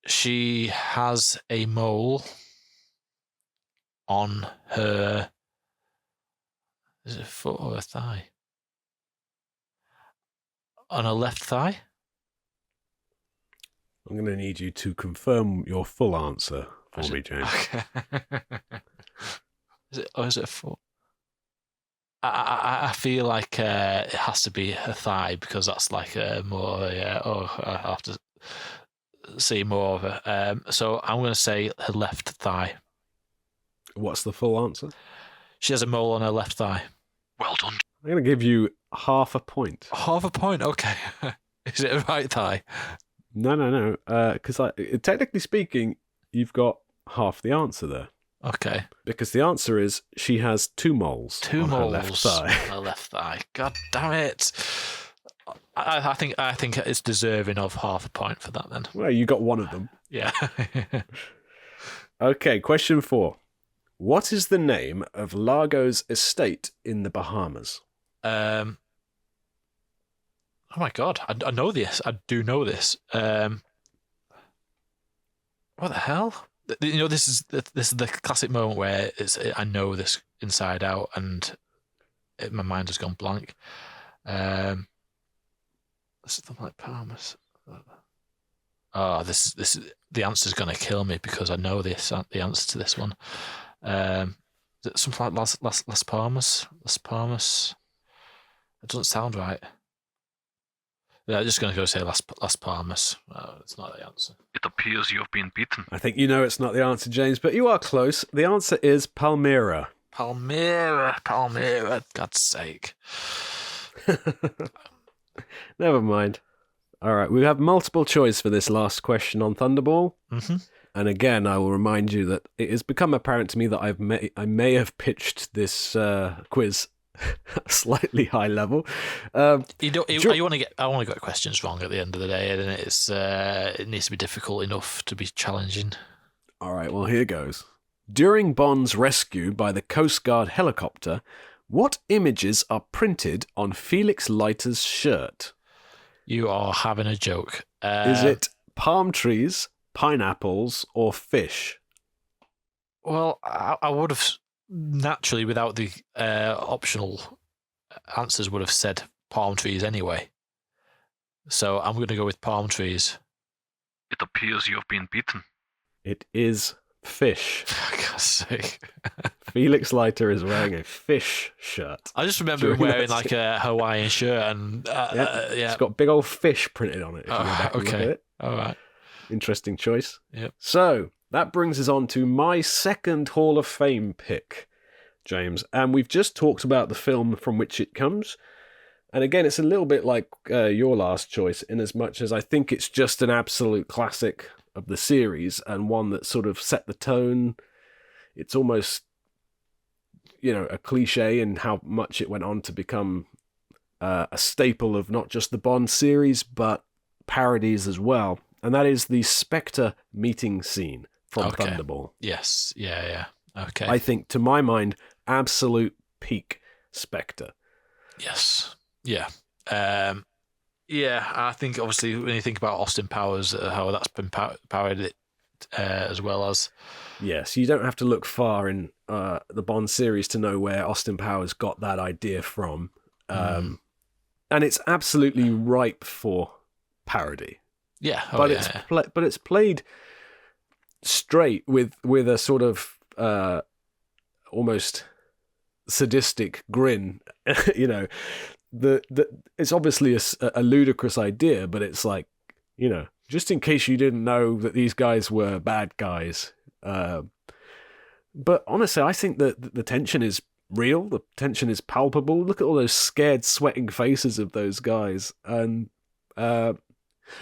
She has a mole on her. Is it a foot or a thigh? On her left thigh? I'm going to need you to confirm your full answer for me, James. Okay. Is it a foot? I feel like it has to be her thigh because that's like more. I have to see more of it. So I'm going to say her left thigh. What's the full answer? She has a mole on her left thigh. Well done. I'm going to give you half a point. Half a point. Okay. Is it a right thigh? No. Because technically speaking, you've got half the answer there. Okay. Because the answer is she has 2 moles Two on moles her left thigh. on her left thigh. God damn it! I think it's deserving of half a point for that. Then. Well, you got one of them. Yeah. Okay, question 4. What is the name of Largo's estate in the Bahamas? Oh my god! I know this. I do know this. What the hell? You know, this is the classic moment where I know this inside out, and my mind has gone blank. Something like Palmas. Oh, this is the answer's gonna kill me because I know the answer to this one. Is it something like Las Palmas? Las Palmas. It doesn't sound right. Yeah, I'm just gonna go say Las Palmas. It's not the answer. It appears you've been beaten. I think you know it's not the answer, James, but you are close. The answer is Palmyra. Palmyra, God's sake. Never mind. All right, we have multiple choice for this last question on Thunderball. Mm-hmm. And again, I will remind you that it has become apparent to me that I may have pitched this quiz slightly high level. I want to get questions wrong at the end of the day, and it needs to be difficult enough to be challenging. All right, well, here goes. During Bond's rescue by the Coast Guard helicopter, what images are printed on Felix Leiter's shirt? You are having a joke. Is it palm trees, pineapples, or fish? Well, I would have naturally, without the optional answers, would have said palm trees anyway. So I'm going to go with palm trees. It appears you've been beaten. It is fish. For God's sake. Felix Leiter is wearing a fish shirt. I just remember him During wearing that like a Hawaiian shirt and yeah. It's got big old fish printed on it. If you go back and look at it. All right. Interesting choice. Yep. So that brings us on to my second Hall of Fame pick, James. And we've just talked about the film from which it comes. And again, it's a little bit like your last choice, in as much as I think it's just an absolute classic of the series and one that sort of set the tone. It's almost, a cliche in how much it went on to become a staple of not just the Bond series, but parodies as well. And that is the Spectre meeting scene from Thunderball. Yes. Yeah. Okay. I think, to my mind, absolute peak Spectre. Yes. Yeah. I think obviously when you think about Austin Powers, how that's been parodied as well as. Yes, you don't have to look far in the Bond series to know where Austin Powers got that idea from. And it's absolutely ripe for parody. Yeah. But it's played straight with a sort of almost sadistic grin. It's obviously a ludicrous idea, but it's like, just in case you didn't know that these guys were bad guys, But honestly, I think that the tension is real. The tension is palpable. Look at all those scared, sweating faces of those guys. And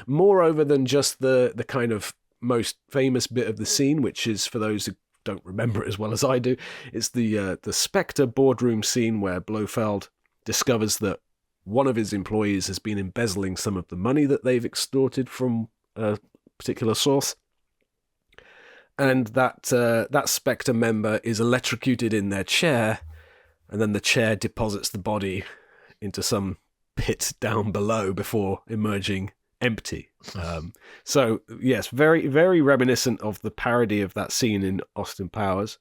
moreover than just the kind of most famous bit of the scene, which is, for those who don't remember it as well as I do, it's the Spectre boardroom scene where Blofeld discovers that one of his employees has been embezzling some of the money that they've extorted from a particular source. And that Spectre member is electrocuted in their chair, and then the chair deposits the body into some pit down below before emerging empty. So yes, very, very reminiscent of the parody of that scene in Austin Powers.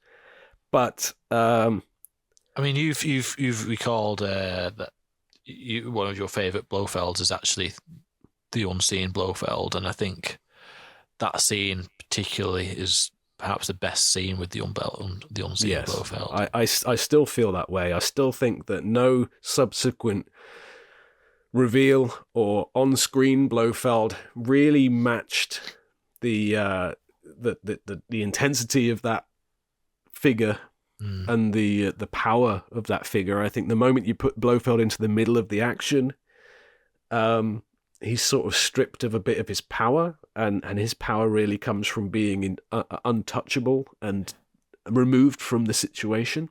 But I mean, you've recalled that one of your favourite Blofelds is actually the unseen Blofeld, and I think that scene particularly is perhaps the best scene with the unseen Blofeld. I still feel that way. I still think that no subsequent reveal or on-screen Blofeld really matched the intensity of that figure and the power of that figure. I think the moment you put Blofeld into the middle of the action, he's sort of stripped of a bit of his power, and his power really comes from being untouchable and removed from the situation.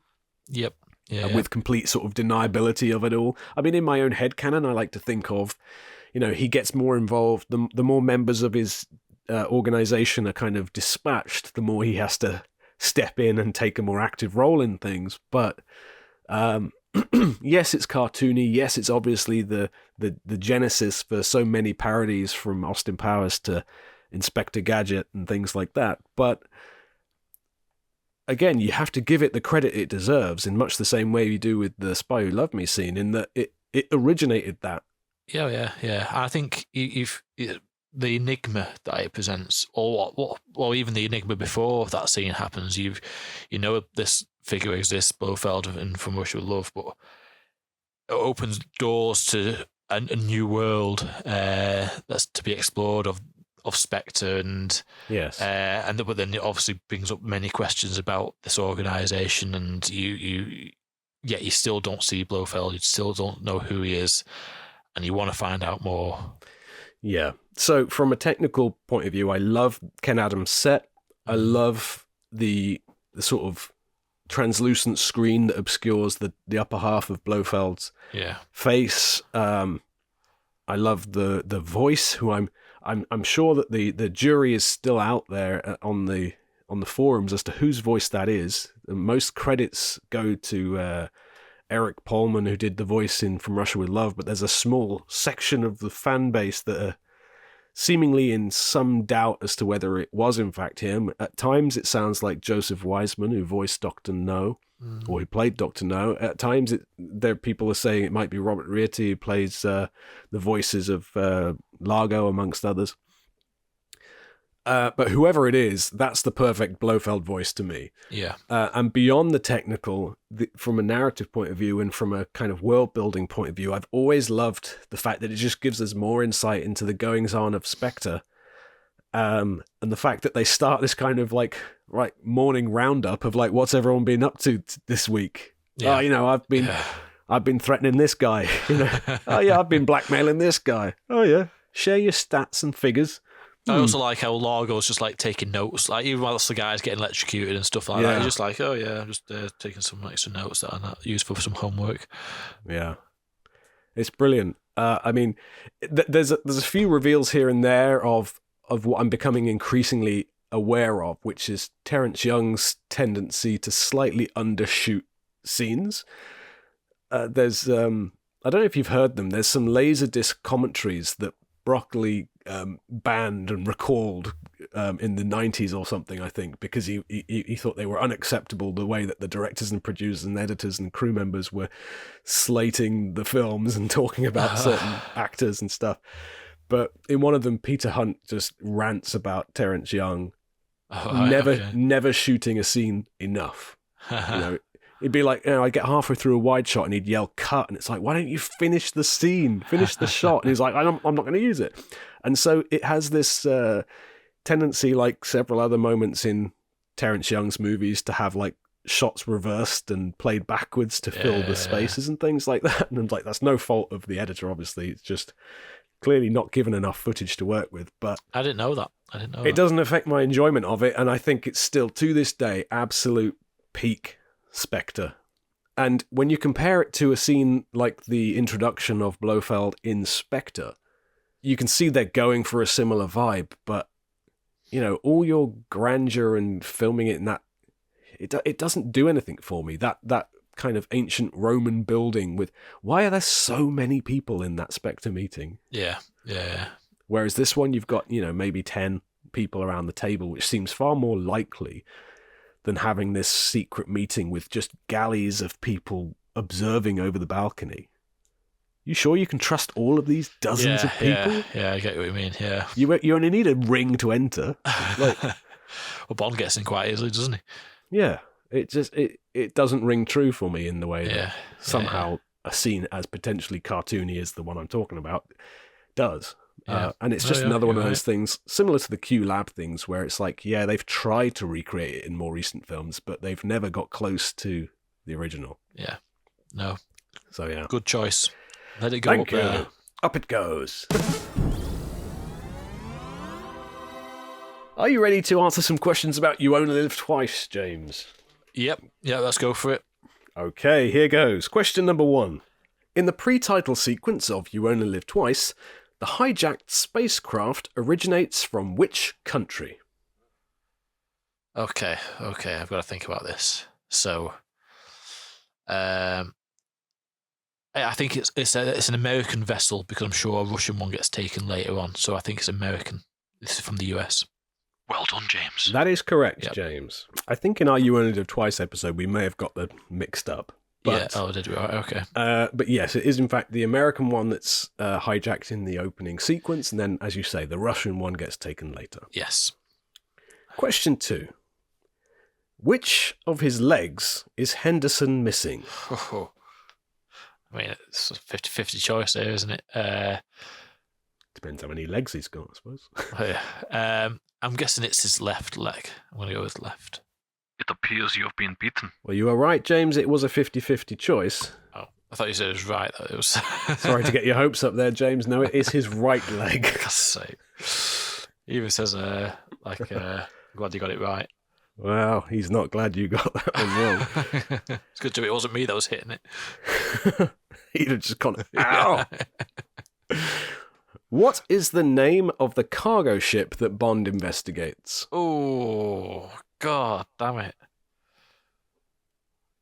Yep. Yeah. With complete sort of deniability of it all. I mean, in my own headcanon, I like to think of, he gets more involved. The more members of his organization are kind of dispatched, the more he has to step in and take a more active role in things. But yes, it's cartoony. Yes, it's obviously the genesis for so many parodies, from Austin Powers to Inspector Gadget and things like that. But again, you have to give it the credit it deserves, in much the same way you do with the Spy Who Loved Me scene, in that it originated that. Yeah. I think the enigma that it presents, or even the enigma before that scene happens, you know this figure exists, Blofeld and From Russia with Love, but it opens doors to a new world that's to be explored of Spectre, and yes, but then it obviously brings up many questions about this organization, and you still don't see Blofeld, you still don't know who he is, and you want to find out more. Yeah. So from a technical point of view, I love Ken Adams' set. I love the sort of translucent screen that obscures the upper half of Blofeld's face. I love the voice, who I'm sure that the jury is still out there on the forums as to whose voice that is. Most credits go to Eric Polman, who did the voice in From Russia with Love, but there's a small section of the fan base that are seemingly in some doubt as to whether it was in fact him. At times it sounds like Joseph Wiseman, who voiced Dr. No, or who played Dr. No. At times people are saying it might be Robert Rietti, who plays the voices of Largo, amongst others. But whoever it is, that's the perfect Blofeld voice to me. Yeah. And beyond the technical, from a narrative point of view and from a kind of world-building point of view, I've always loved the fact that it just gives us more insight into the goings-on of Spectre. And the fact that they start this kind of morning roundup of what's everyone been up to this week. Yeah. I've been threatening this guy. Oh yeah, I've been blackmailing this guy. Oh yeah, share your stats and figures. I also like how Largo's just taking notes, even whilst the guy's getting electrocuted and stuff like that. He's just oh yeah, I'm just taking some extra notes that are not useful for some homework. Yeah, it's brilliant. I mean, there's a few reveals here and there of what I'm becoming increasingly aware of, which is Terrence Young's tendency to slightly undershoot scenes. There's I don't know if you've heard them. There's some Laserdisc commentaries that Broccoli banned and recalled in the 90s or something, I think, because he thought they were unacceptable, the way that the directors and producers and editors and crew members were slating the films and talking about certain actors and stuff. But in one of them, Peter Hunt just rants about Terrence Young never shooting a scene enough. It'd be like, I'd get halfway through a wide shot and he'd yell cut, and it's like, why don't you finish the scene, finish the shot? And he's like, I'm not going to use it. And so it has this tendency, like several other moments in Terrence Young's movies to have like shots reversed and played backwards to fill the spaces and things like that. And like, that's no fault of the editor, obviously. It's just clearly not given enough footage to work with. But I didn't know that. It doesn't affect my enjoyment of it. And I think it's still, to this day, absolute peak Spectre. And when you compare it to a scene like the introduction of Blofeld in Spectre, you can see they're going for a similar vibe, but, you know, all your grandeur and filming it in that, it doesn't do anything for me. That kind of ancient Roman building with, why are there so many people in that Spectre meeting? Yeah. Whereas this one, you've got, you know, maybe 10 people around the table, which seems far more likely than having this secret meeting with just galleys of people observing over the balcony. You sure you can trust all of these dozens of people? Yeah, I get what you mean, yeah. You only need a ring to enter. Like, well, Bond gets in quite easily, doesn't he? yeah, it doesn't ring true for me in the way that somehow a scene as potentially cartoony as the one I'm talking about does. Yeah. And it's just another one of you're those things, similar to the Q Lab things, where it's like, yeah, they've tried to recreate it in more recent films, but they've never got close to the original. Yeah. No. So, yeah. Good choice. Let it go Thank up you. there. Up it goes. Are you ready to answer some questions about You Only Live Twice, James? Yep. Yeah, let's go for it. Okay, here goes. Question number 1. In the pre-title sequence of You Only Live Twice, the hijacked spacecraft originates from which country? Okay, I've got to think about this. So, I think it's an American vessel because I'm sure a Russian one gets taken later on. So I think it's American. This is from the US. Well done, James. That is correct, Yep. James. I think in our You Only Live Twice episode, we may have got them mixed up. But, yeah. Oh, did we? Right, okay. But yes, it is in fact the American one that's hijacked in the opening sequence, and then, as you say, the Russian one gets taken later. Yes. Question 2. Which of his legs is Henderson missing? I mean, it's a 50-50 choice there, isn't it? Depends how many legs he's got, I suppose. I'm guessing it's his left leg. I'm going to go with left. It appears you've been beaten. Well, you are right, James. It was a 50-50 choice. Oh, I thought you said it was right. Though. It was. Sorry to get your hopes up there, James. No, it is his right leg. God's sake. He even says, glad you got it right. Well, he's not glad you got that one wrong. It's good to it wasn't me that was hitting it. He'd have just gone, ow! What is the name of the cargo ship that Bond investigates? Oh, God damn it.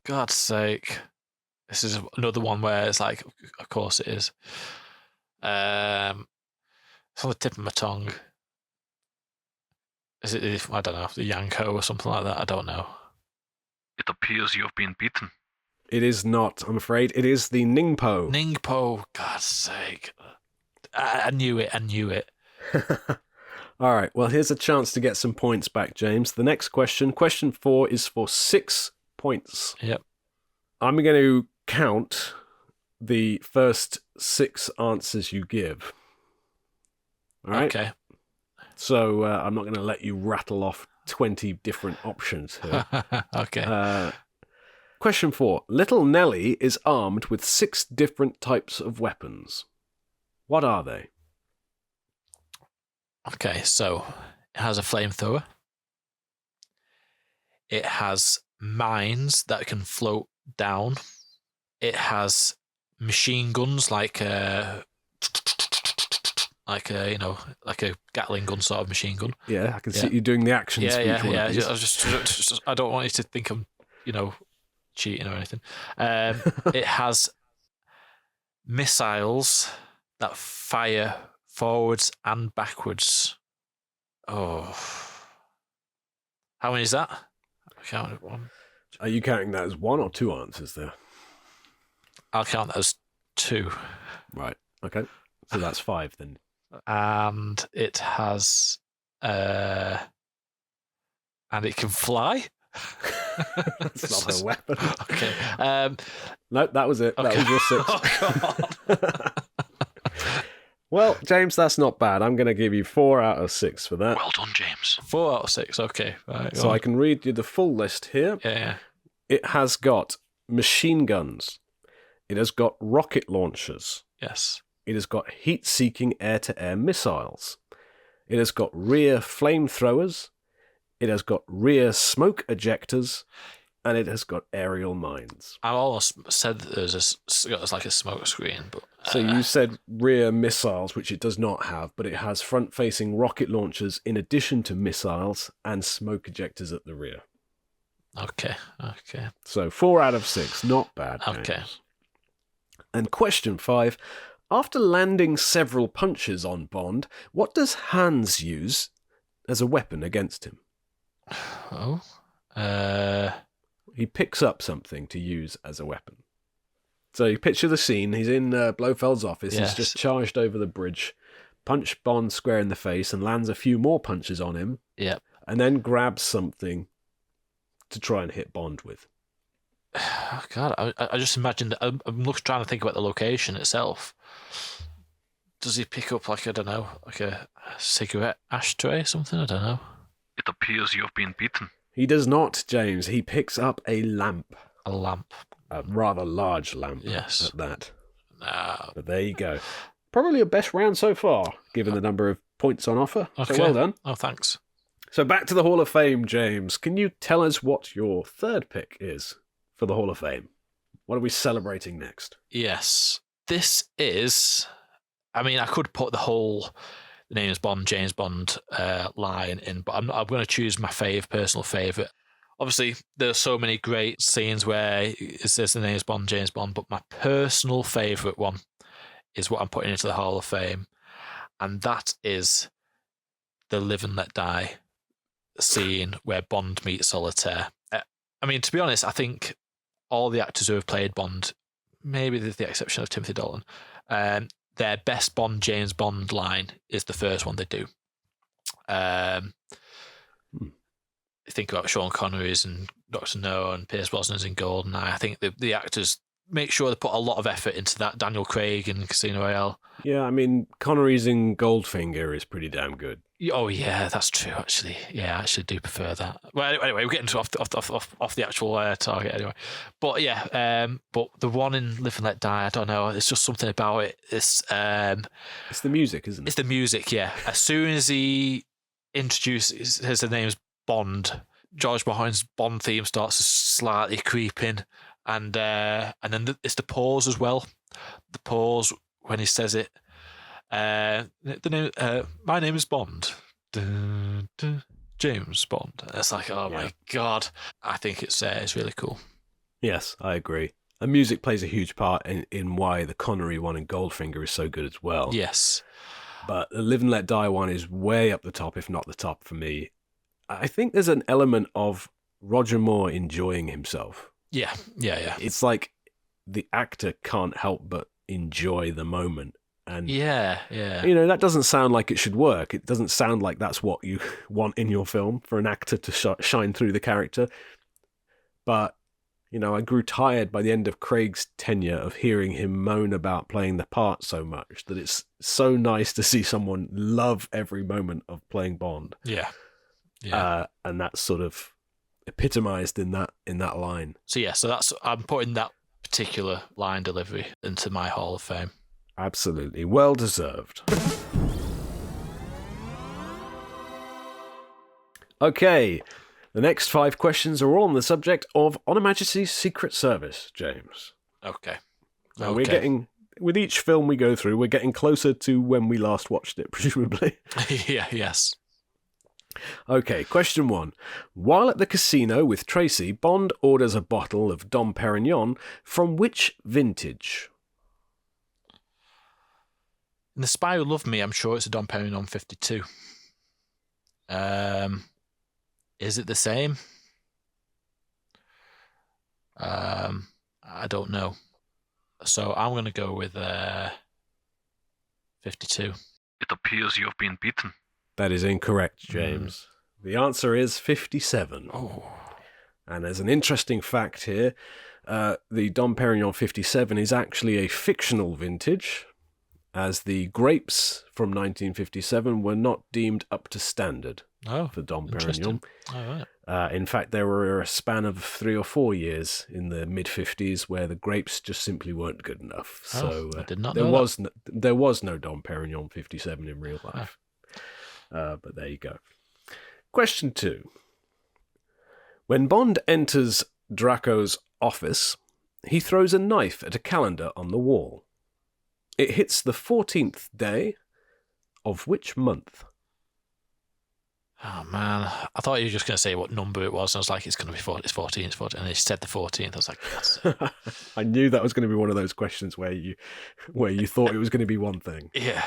God's sake. This is another one where it's like, of course it is. It's on the tip of my tongue. Is it, I don't know, the Yanko or something like that? I don't know. It appears you've been beaten. It is not, I'm afraid. It is the Ningpo. Ningpo, God's sake. I knew it. All right, well, here's a chance to get some points back, James. The next question, question 4, is for 6 points. Yep. I'm going to count the first 6 answers you give. All right? Okay. So I'm not going to let you rattle off 20 different options here. Okay. Question 4. Little Nelly is armed with 6 different types of weapons. What are they? Okay, so it has a flamethrower. It has mines that can float down. It has machine guns like a Gatling gun sort of machine gun. Yeah, I can see you doing the action speech. Yeah. I don't want you to think I'm, cheating or anything. It has missiles that fire forwards and backwards. Oh. How many is that? I counted 1. Are you counting that as 1 or 2 answers there? I'll count that as 2. Right. Okay. So that's 5 then. And it has... and it can fly? That's not a weapon. Okay. No, that was it. Okay. That was your 6. Oh, God. Well, James, that's not bad. I'm going to give you 4 out of 6 for that. Well done, James. 4 out of 6. Okay. Right, So I can read you the full list here. Yeah. It has got machine guns. It has got rocket launchers. Yes. It has got heat-seeking air-to-air missiles. It has got rear flamethrowers. It has got rear smoke ejectors. And it has got aerial mines. I almost said that there's like a smoke screen, but So you said rear missiles, which it does not have, but it has front-facing rocket launchers in addition to missiles and smoke ejectors at the rear. okay. So 4 out of 6, not bad. James. Okay. And question 5. After landing several punches on Bond, what does Hans use as a weapon against him? Oh. He picks up something to use as a weapon. So you picture the scene. He's in Blofeld's office. Yes. He's just charged over the bridge, punched Bond square in the face and lands a few more punches on him, Yep. and then grabs something to try and hit Bond with. Oh, God, I just imagined. I'm trying to think about the location itself. Does he pick up like a cigarette ashtray or something? I don't know. It appears you've been beaten. He does not, James. He picks up a lamp. A lamp. A rather large lamp Yes. at that. No. But there you go. Probably your best round so far, given the number of points on offer. Okay. So well done. Oh, thanks. So back to the Hall of Fame, James. Can you tell us what your third pick is for the Hall of Fame? What are we celebrating next? Yes. This is. I mean, I could put the whole James Bond line in, but I'm going to choose my personal favourite. Obviously, there's so many great scenes where it says the name is James Bond, but my personal favourite one is what I'm putting into the Hall of Fame, and that is the Live and Let Die scene where Bond meets Solitaire. I mean, to be honest, I think all the actors who have played Bond, maybe with the exception of Timothy Dalton, their best James Bond line is the first one they do. Think about Sean Connery's and Dr. No and Pierce Brosnan's in GoldenEye. I think the actors make sure they put a lot of effort into that. Daniel Craig in Casino Royale. Yeah, I mean, Connery's in Goldfinger is pretty damn good. Oh yeah, that's true. Actually, yeah, I actually do prefer that. Well, anyway, we're getting off the actual target anyway. But yeah, but the one in Live and Let Die, I don't know. It's just something about it. It's the music, isn't it? It's the music. Yeah. As soon as he introduces his name's Bond, George Mahoney's Bond theme starts to slightly creep in, and then it's the pause as well. The pause when he says it. My name is Bond. Dun, dun, James Bond. And it's like, oh my God. I think it's really cool. Yes, I agree. And music plays a huge part in why the Connery one in Goldfinger is so good as well. Yes. But the Live and Let Die one is way up the top, if not the top for me. I think there's an element of Roger Moore enjoying himself. Yeah. It's like the actor can't help but enjoy the moment. And yeah. You know, that doesn't sound like it should work. It doesn't sound like that's what you want in your film, for an actor to shine through the character. But, you know, I grew tired by the end of Craig's tenure of hearing him moan about playing the part so much that it's so nice to see someone love every moment of playing Bond. Yeah. And that's sort of epitomized in that line. So I'm putting that particular line delivery into my Hall of Fame. Absolutely. Well deserved. Okay. The next 5 questions are all on the subject of On Her Majesty's Secret Service, James. Okay. Now we're getting, with each film we go through, we're getting closer to when we last watched it, presumably. Yes. Okay, question 1. While at the casino with Tracy, Bond orders a bottle of Dom Perignon from which vintage? In The Spy Who Loved Me, I'm sure it's a Dom Perignon 52. Is it the same? I don't know. So I'm going to go with 52. It appears you've been beaten. That is incorrect, James. The answer is 57. Oh. And there's an interesting fact here. The Dom Perignon 57 is actually a fictional vintage. as the grapes from 1957 were not deemed up to standard Oh, for Dom interesting. Perignon. All right. In fact, there were a span of 3 or 4 years in the mid-50s where the grapes just simply weren't good enough. So I did not there know was there was no Dom Perignon 57 in real life. But there you go. Question 2. When Bond enters Draco's office, he throws a knife at a calendar on the wall. It hits the 14th day of which month? Oh man, I thought you were just going to say what number it was. And I was like, it's going to be 14, it's 14. And he said the 14th. I was like, yes. I knew that was going to be one of those questions where you thought it was going to be one thing. Yeah.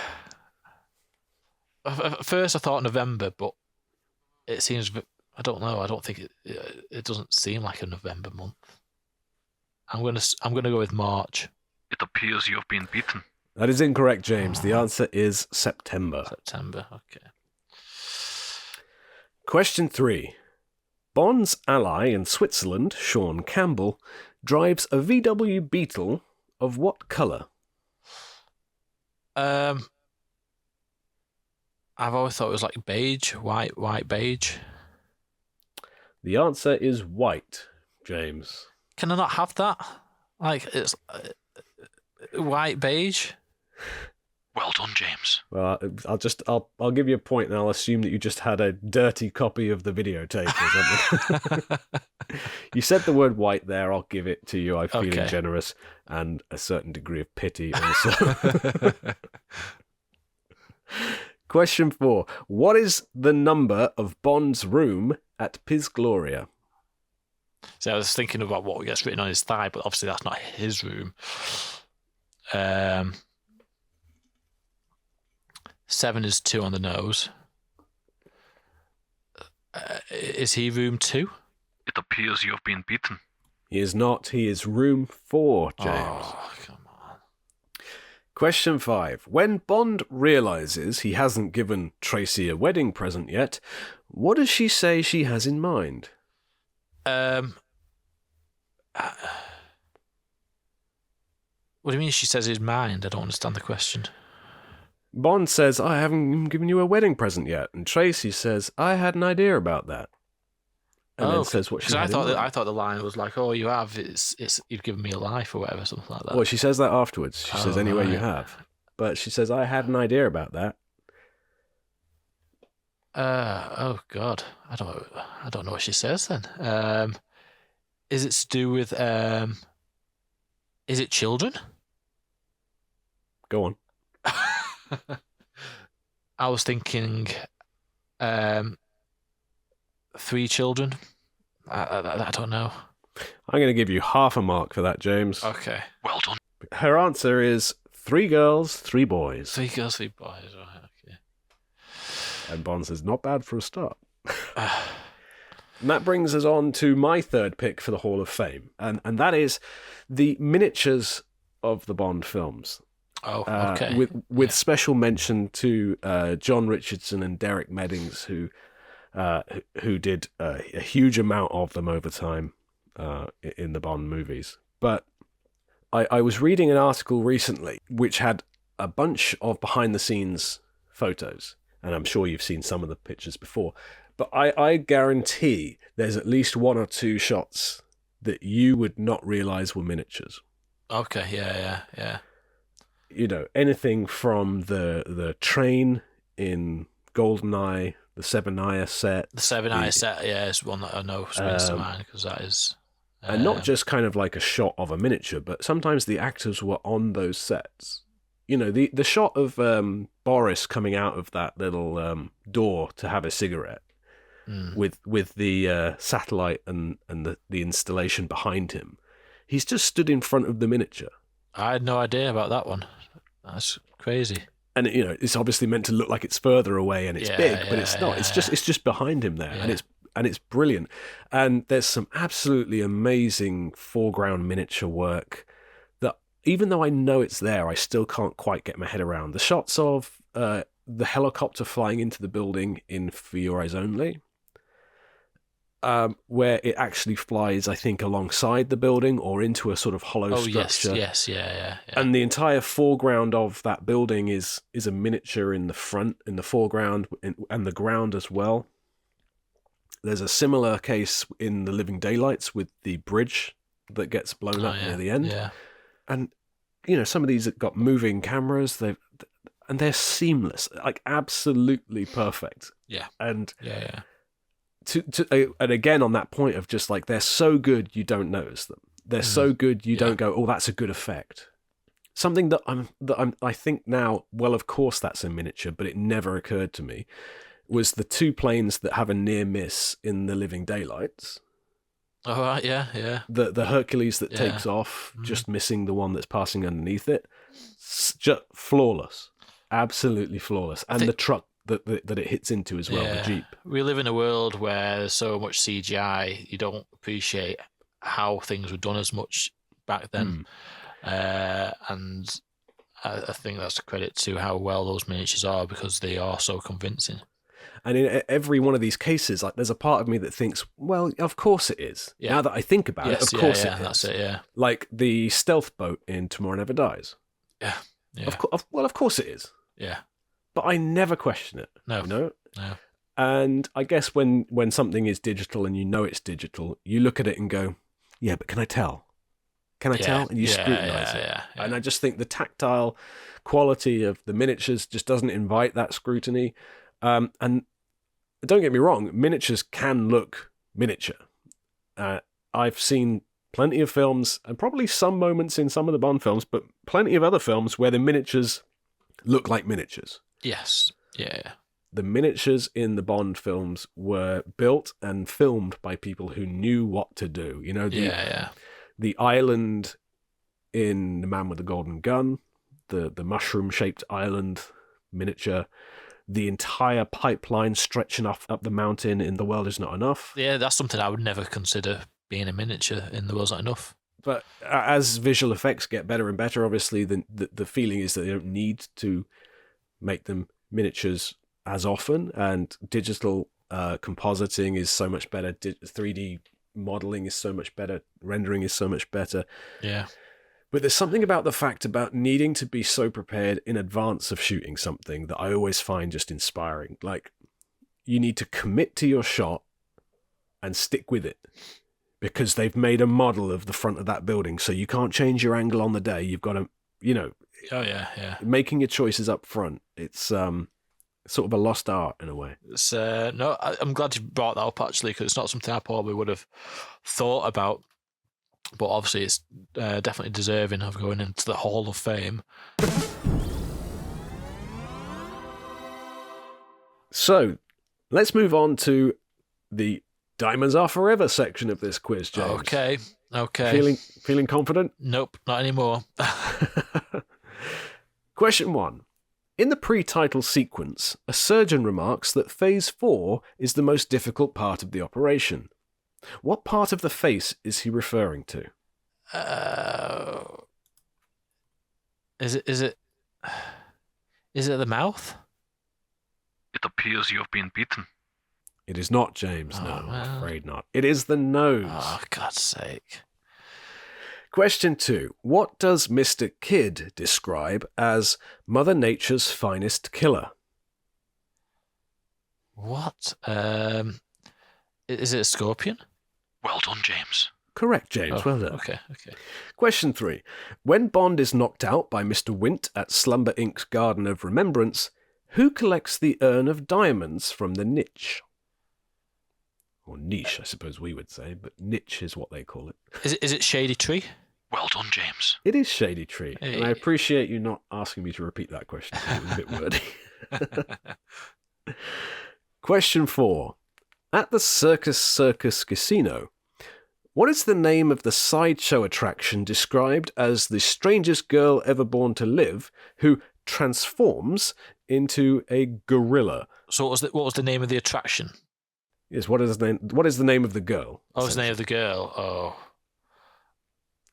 At first I thought November, but it seems, I don't know. I don't think it doesn't seem like a November month. I'm gonna go with March. It appears you've been beaten. That is incorrect, James. The answer is September. September. Okay. Question 3. Bond's ally in Switzerland, Sean Campbell, drives a VW Beetle of what colour? I've always thought it was like beige, white beige. The answer is white, James. Can I not have that? Like it's white beige. Well done, James. Well, I'll give you a point, and I'll assume that you just had a dirty copy of the videotape or something. You said the word white there. I'll give it to you. I'm feeling Okay. generous and a certain degree of pity also. Question 4. What is the number of Bond's room at Piz Gloria? So I was thinking about what gets written on his thigh, but obviously that's not his room. 7 is 2 on the nose. Is he room 2? It appears you've been beaten. He is not. He is room 4, James. Oh, come on. Question 5. When Bond realizes he hasn't given Tracy a wedding present yet, what does she say she has in mind? What do you mean she says his mind? I don't understand the question. Bond says, I haven't given you a wedding present yet. And Tracy says, I had an idea about that. And then says what she Because had in mind. I thought the line was like, "Oh, you have it's you've given me a life or whatever, something like that." Well, she says that afterwards. She says, anyway, you right. have. But she says, I had an idea about that. Oh God, I don't know what she says then. Is it to do with is it children? Go on. I was thinking 3 children. I don't know. I'm going to give you half a mark for that, James. Okay. Well done. Her answer is 3 girls, 3 boys. 3 girls, 3 boys. Right, okay. And Bond says, not bad for a start. And that brings us on to my third pick for the Hall of Fame. And that is the miniatures of the Bond films. Oh, okay. With special mention to John Richardson and Derek Meddings, who did a huge amount of them over time in the Bond movies. But I was reading an article recently which had a bunch of behind-the-scenes photos, and I'm sure you've seen some of the pictures before. But I guarantee there's at least 1 or 2 shots that you would not realise were miniatures. Okay, yeah. You know, anything from the train in GoldenEye, the Seven-Eye set. The 7-eye set, yeah, is one that I know springs to mind because that is. And not just kind of like a shot of a miniature, but sometimes the actors were on those sets. You know, the shot of Boris coming out of that little door to have a cigarette with the satellite and the installation behind him. He's just stood in front of the miniature. I had no idea about that one. That's crazy. And you know, it's obviously meant to look like it's further away and it's big, but it's not. It's just behind him there, and it's brilliant. And there's some absolutely amazing foreground miniature work that, even though I know it's there, I still can't quite get my head around. The shots of the helicopter flying into the building in For Your Eyes Only. where it actually flies, I think, alongside the building or into a sort of hollow structure. Yes, yeah. And the entire foreground of that building is a miniature in the front, in the foreground, and the ground as well. There's a similar case in The Living Daylights with the bridge that gets blown up near the end. Yeah. And, some of these have got moving cameras, and they're seamless, like absolutely perfect. Yeah. And Yeah. and again, on that point of just like, they're so good, you don't notice them. They're so good, you don't go, oh, that's a good effect. Something that I think now, well, of course that's a miniature, but it never occurred to me, was the two planes that have a near miss in The Living Daylights. All right, yeah. The Hercules that takes off, just missing the one that's passing underneath it. Just flawless. Absolutely flawless. And the truck that it hits into as well, the Jeep. We live in a world where there's so much CGI, you don't appreciate how things were done as much back then. And I think that's a credit to how well those miniatures are, because they are so convincing. And in every one of these cases, like, there's a part of me that thinks, well, of course it is. Yeah. Now that I think about it, of course it is. That's it, yeah. Like the stealth boat in Tomorrow Never Dies. Yeah. Of course it is. Yeah. But I never question it. No. No. And I guess when something is digital and it's digital, you look at it and go, yeah, but can I tell? Can I tell? And you scrutinize it. Yeah. And I just think the tactile quality of the miniatures just doesn't invite that scrutiny. And don't get me wrong, miniatures can look miniature. I've seen plenty of films, and probably some moments in some of the Bond films, but plenty of other films where the miniatures look like miniatures. Yes. Yeah. The miniatures in the Bond films were built and filmed by people who knew what to do. The island in The Man with the Golden Gun, the mushroom-shaped island miniature, the entire pipeline stretching up the mountain in The World Is Not Enough. Yeah, that's something I would never consider being a miniature in The World's Not Enough. But as visual effects get better and better, obviously, the feeling is that they don't need to make them miniatures as often, and digital compositing is so much better. 3D modeling is so much better. Rendering is so much better. Yeah. But there's something about the fact about needing to be so prepared in advance of shooting something that I always find just inspiring. Like, you need to commit to your shot and stick with it, because they've made a model of the front of that building, so you can't change your angle on the day. You've got to, Oh, yeah. making your choices up front. It's sort of a lost art in a way. It's, no, I'm glad you brought that up, actually, because it's not something I probably would have thought about. But obviously, it's definitely deserving of going into the Hall of Fame. So, let's move on to the Diamonds Are Forever section of this quiz, James. Okay. Feeling confident? Nope, not anymore. Question 1. In the pre-title sequence, a surgeon remarks that Phase 4 is the most difficult part of the operation. What part of the face is he referring to? Is it the mouth? It appears you've been beaten. It is not, James. Oh, No, well. I'm afraid not. It is the nose. Oh, God's sake. Question 2. What does Mr. Kidd describe as Mother Nature's finest killer? What? Is it a scorpion? Well done, James. Correct, James. Well done. Okay. Question 3. When Bond is knocked out by Mr. Wint at Slumber Inc.'s Garden of Remembrance, who collects the urn of diamonds from the niche? Or niche, I suppose we would say, but niche is what they call it. Is it Shady Tree? Well done, James. It is Shady Tree, Hey. and I appreciate you not asking me to repeat that question. It was a bit wordy. Question 4. At the Circus Casino, what is the name of the sideshow attraction described as the strangest girl ever born to live who transforms into a gorilla? So what was the name of the attraction? Yes, what is the name of the girl? Oh, it's the name of the girl. Oh.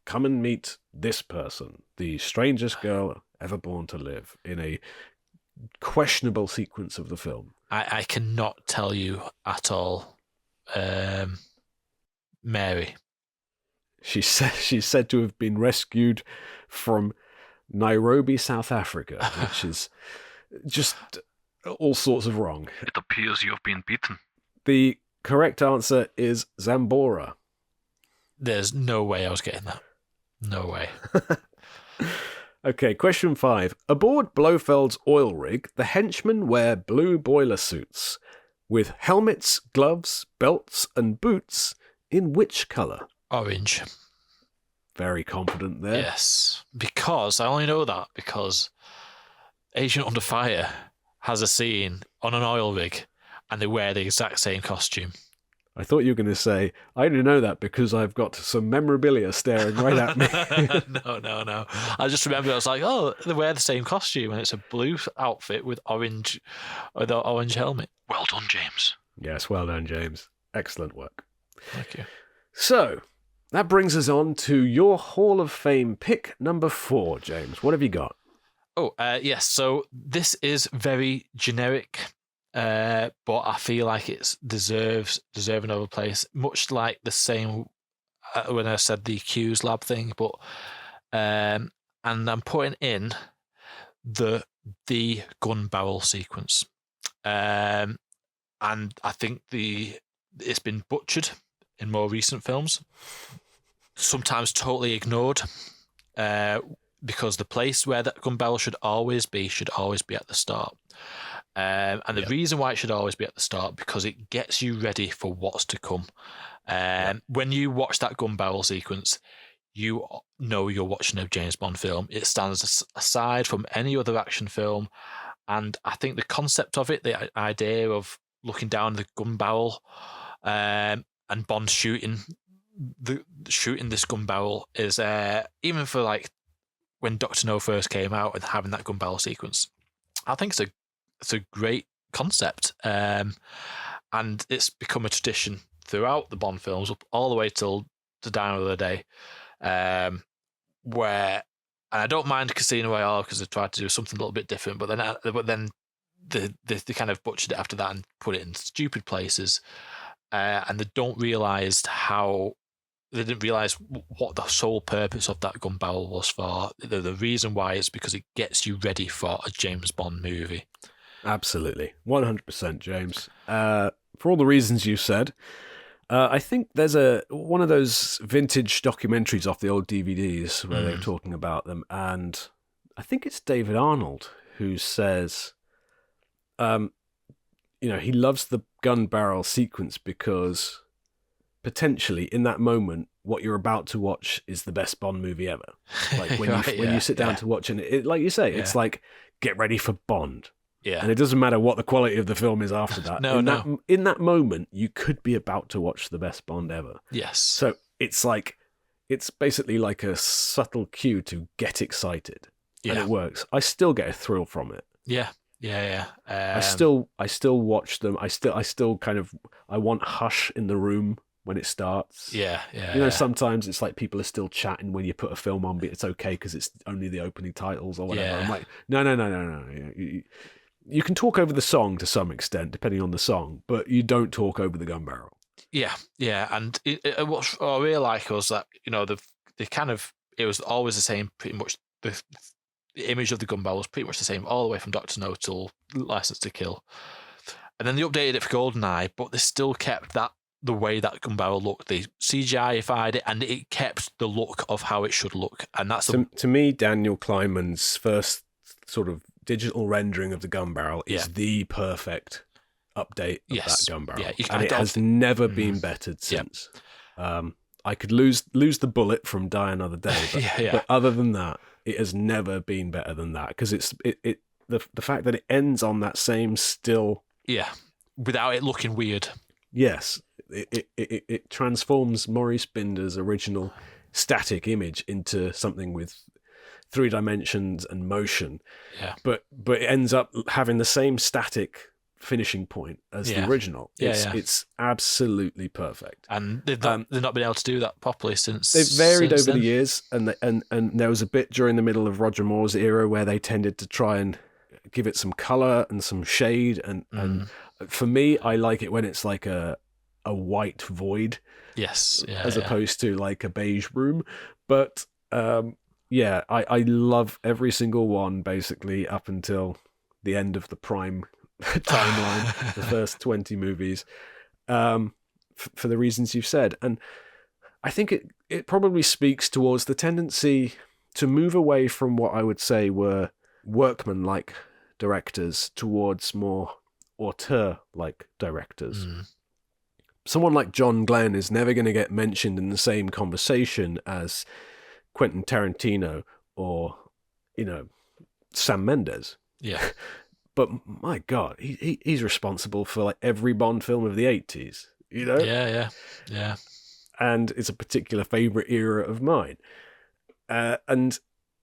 Come and meet this person, the strangest girl ever born to live, in a questionable sequence of the film. I cannot tell you at all. Mary. She's said to have been rescued from Nairobi, South Africa, which is just all sorts of wrong. It appears you've been beaten. The correct answer is Zambora. There's no way I was getting that. No way. Okay, question 5. Aboard Blofeld's oil rig, the henchmen wear blue boiler suits with helmets, gloves, belts, and boots in which colour? Orange. Very confident there. Yes. Because I only know that because Agent Under Fire has a scene on an oil rig and they wear the exact same costume. I thought you were going to say, I only know that because I've got some memorabilia staring right at me. No. I just remember I was like, oh, they wear the same costume and it's a blue outfit with orange helmet. Well done, James. Yes, well done, James. Excellent work. Thank you. So, that brings us on to your Hall of Fame pick number 4, James. What have you got? Oh, yes. So this is very generic, but I feel like it deserves another place. Much like the same when I said the Q's Lab thing, but and I'm putting in the gun barrel sequence, and I think it's been butchered in more recent films, sometimes totally ignored. Because the place where that gun barrel should always be at the start. And the reason why it should always be at the start, because it gets you ready for what's to come. When you watch that gun barrel sequence, you know you're watching a James Bond film. It stands aside from any other action film. And I think the concept of it, the idea of looking down the gun barrel and Bond shooting this gun barrel is, even for like, when Dr. No first came out and having that gun barrel sequence, I think it's a great concept, and it's become a tradition throughout the Bond films, all the way till the Die Another Day, where, and I don't mind Casino Royale because they tried to do something a little bit different, but then they kind of butchered it after that and put it in stupid places, and they didn't realise what the sole purpose of that gun barrel was for. The reason why is because it gets you ready for a James Bond movie. Absolutely. 100%, James. For all the reasons you said, I think there's one of those vintage documentaries off the old DVDs where they're talking about them, and I think it's David Arnold who says, he loves the gun barrel sequence because potentially in that moment what you're about to watch is the best Bond movie ever. Like when you sit down to watch it, like you say, it's like, get ready for Bond. Yeah. And it doesn't matter what the quality of the film is after that. In that moment you could be about to watch the best Bond ever. Yes. So it's basically like a subtle cue to get excited. And it works. I still get a thrill from it. Yeah. I still watch them. I still kind of, I want hush in the room when it starts. Yeah. Sometimes it's like people are still chatting when you put a film on, but it's okay because it's only the opening titles or whatever. Yeah. I'm like, no. You can talk over the song to some extent, depending on the song, but you don't talk over the gun barrel. Yeah. And what I really like was that, it was always the same, pretty much. The image of the gun barrel was pretty much the same all the way from Dr. No till License to Kill. And then they updated it for GoldenEye, but they still kept the way that gun barrel looked. They CGI-ified it, and it kept the look of how it should look. And that's to me, Daniel Kleinman's first sort of digital rendering of the gun barrel is the perfect update of that gun barrel. Yeah, and it has never been bettered since. I could lose the bullet from Die Another Day, but other than that, it has never been better than that, because the fact that it ends on that same still, without it looking weird. Yes, it transforms Maurice Binder's original static image into something with 3 dimensions and motion. Yeah, but it ends up having the same static finishing point as the original. It's absolutely perfect, and they've not been able to do that properly since. They've varied over the years, and there was a bit during the middle of Roger Moore's era where they tended to try and give it some color and some shade, and for me, I like it when it's like a a white void Yes. Yeah. as yeah. opposed to like a beige room. But yeah, I love every single one basically up until the end of the Prime timeline, the first 20 movies, for the reasons you've said. And I think it probably speaks towards the tendency to move away from what I would say were workman-like directors towards more auteur-like directors. Someone like John Glenn is never going to get mentioned in the same conversation as Quentin Tarantino or, Sam Mendes. Yeah. But my God, he's responsible for like every Bond film of the 80s, Yeah. And it's a particular favorite era of mine. And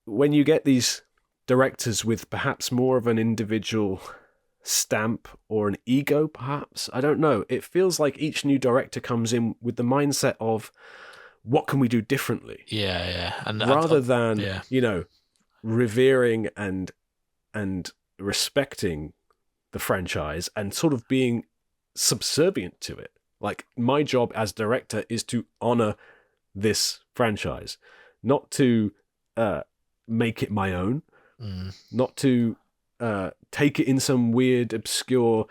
when you get these directors with perhaps more of an individual stamp or an ego, perhaps, I don't know, it feels like each new director comes in with the mindset of what can we do differently, Yeah. And rather than yeah. revering and respecting the franchise and sort of being subservient to it. Like, my job as director is to honor this franchise, not to make it my own, not to take it in some weird, obscure,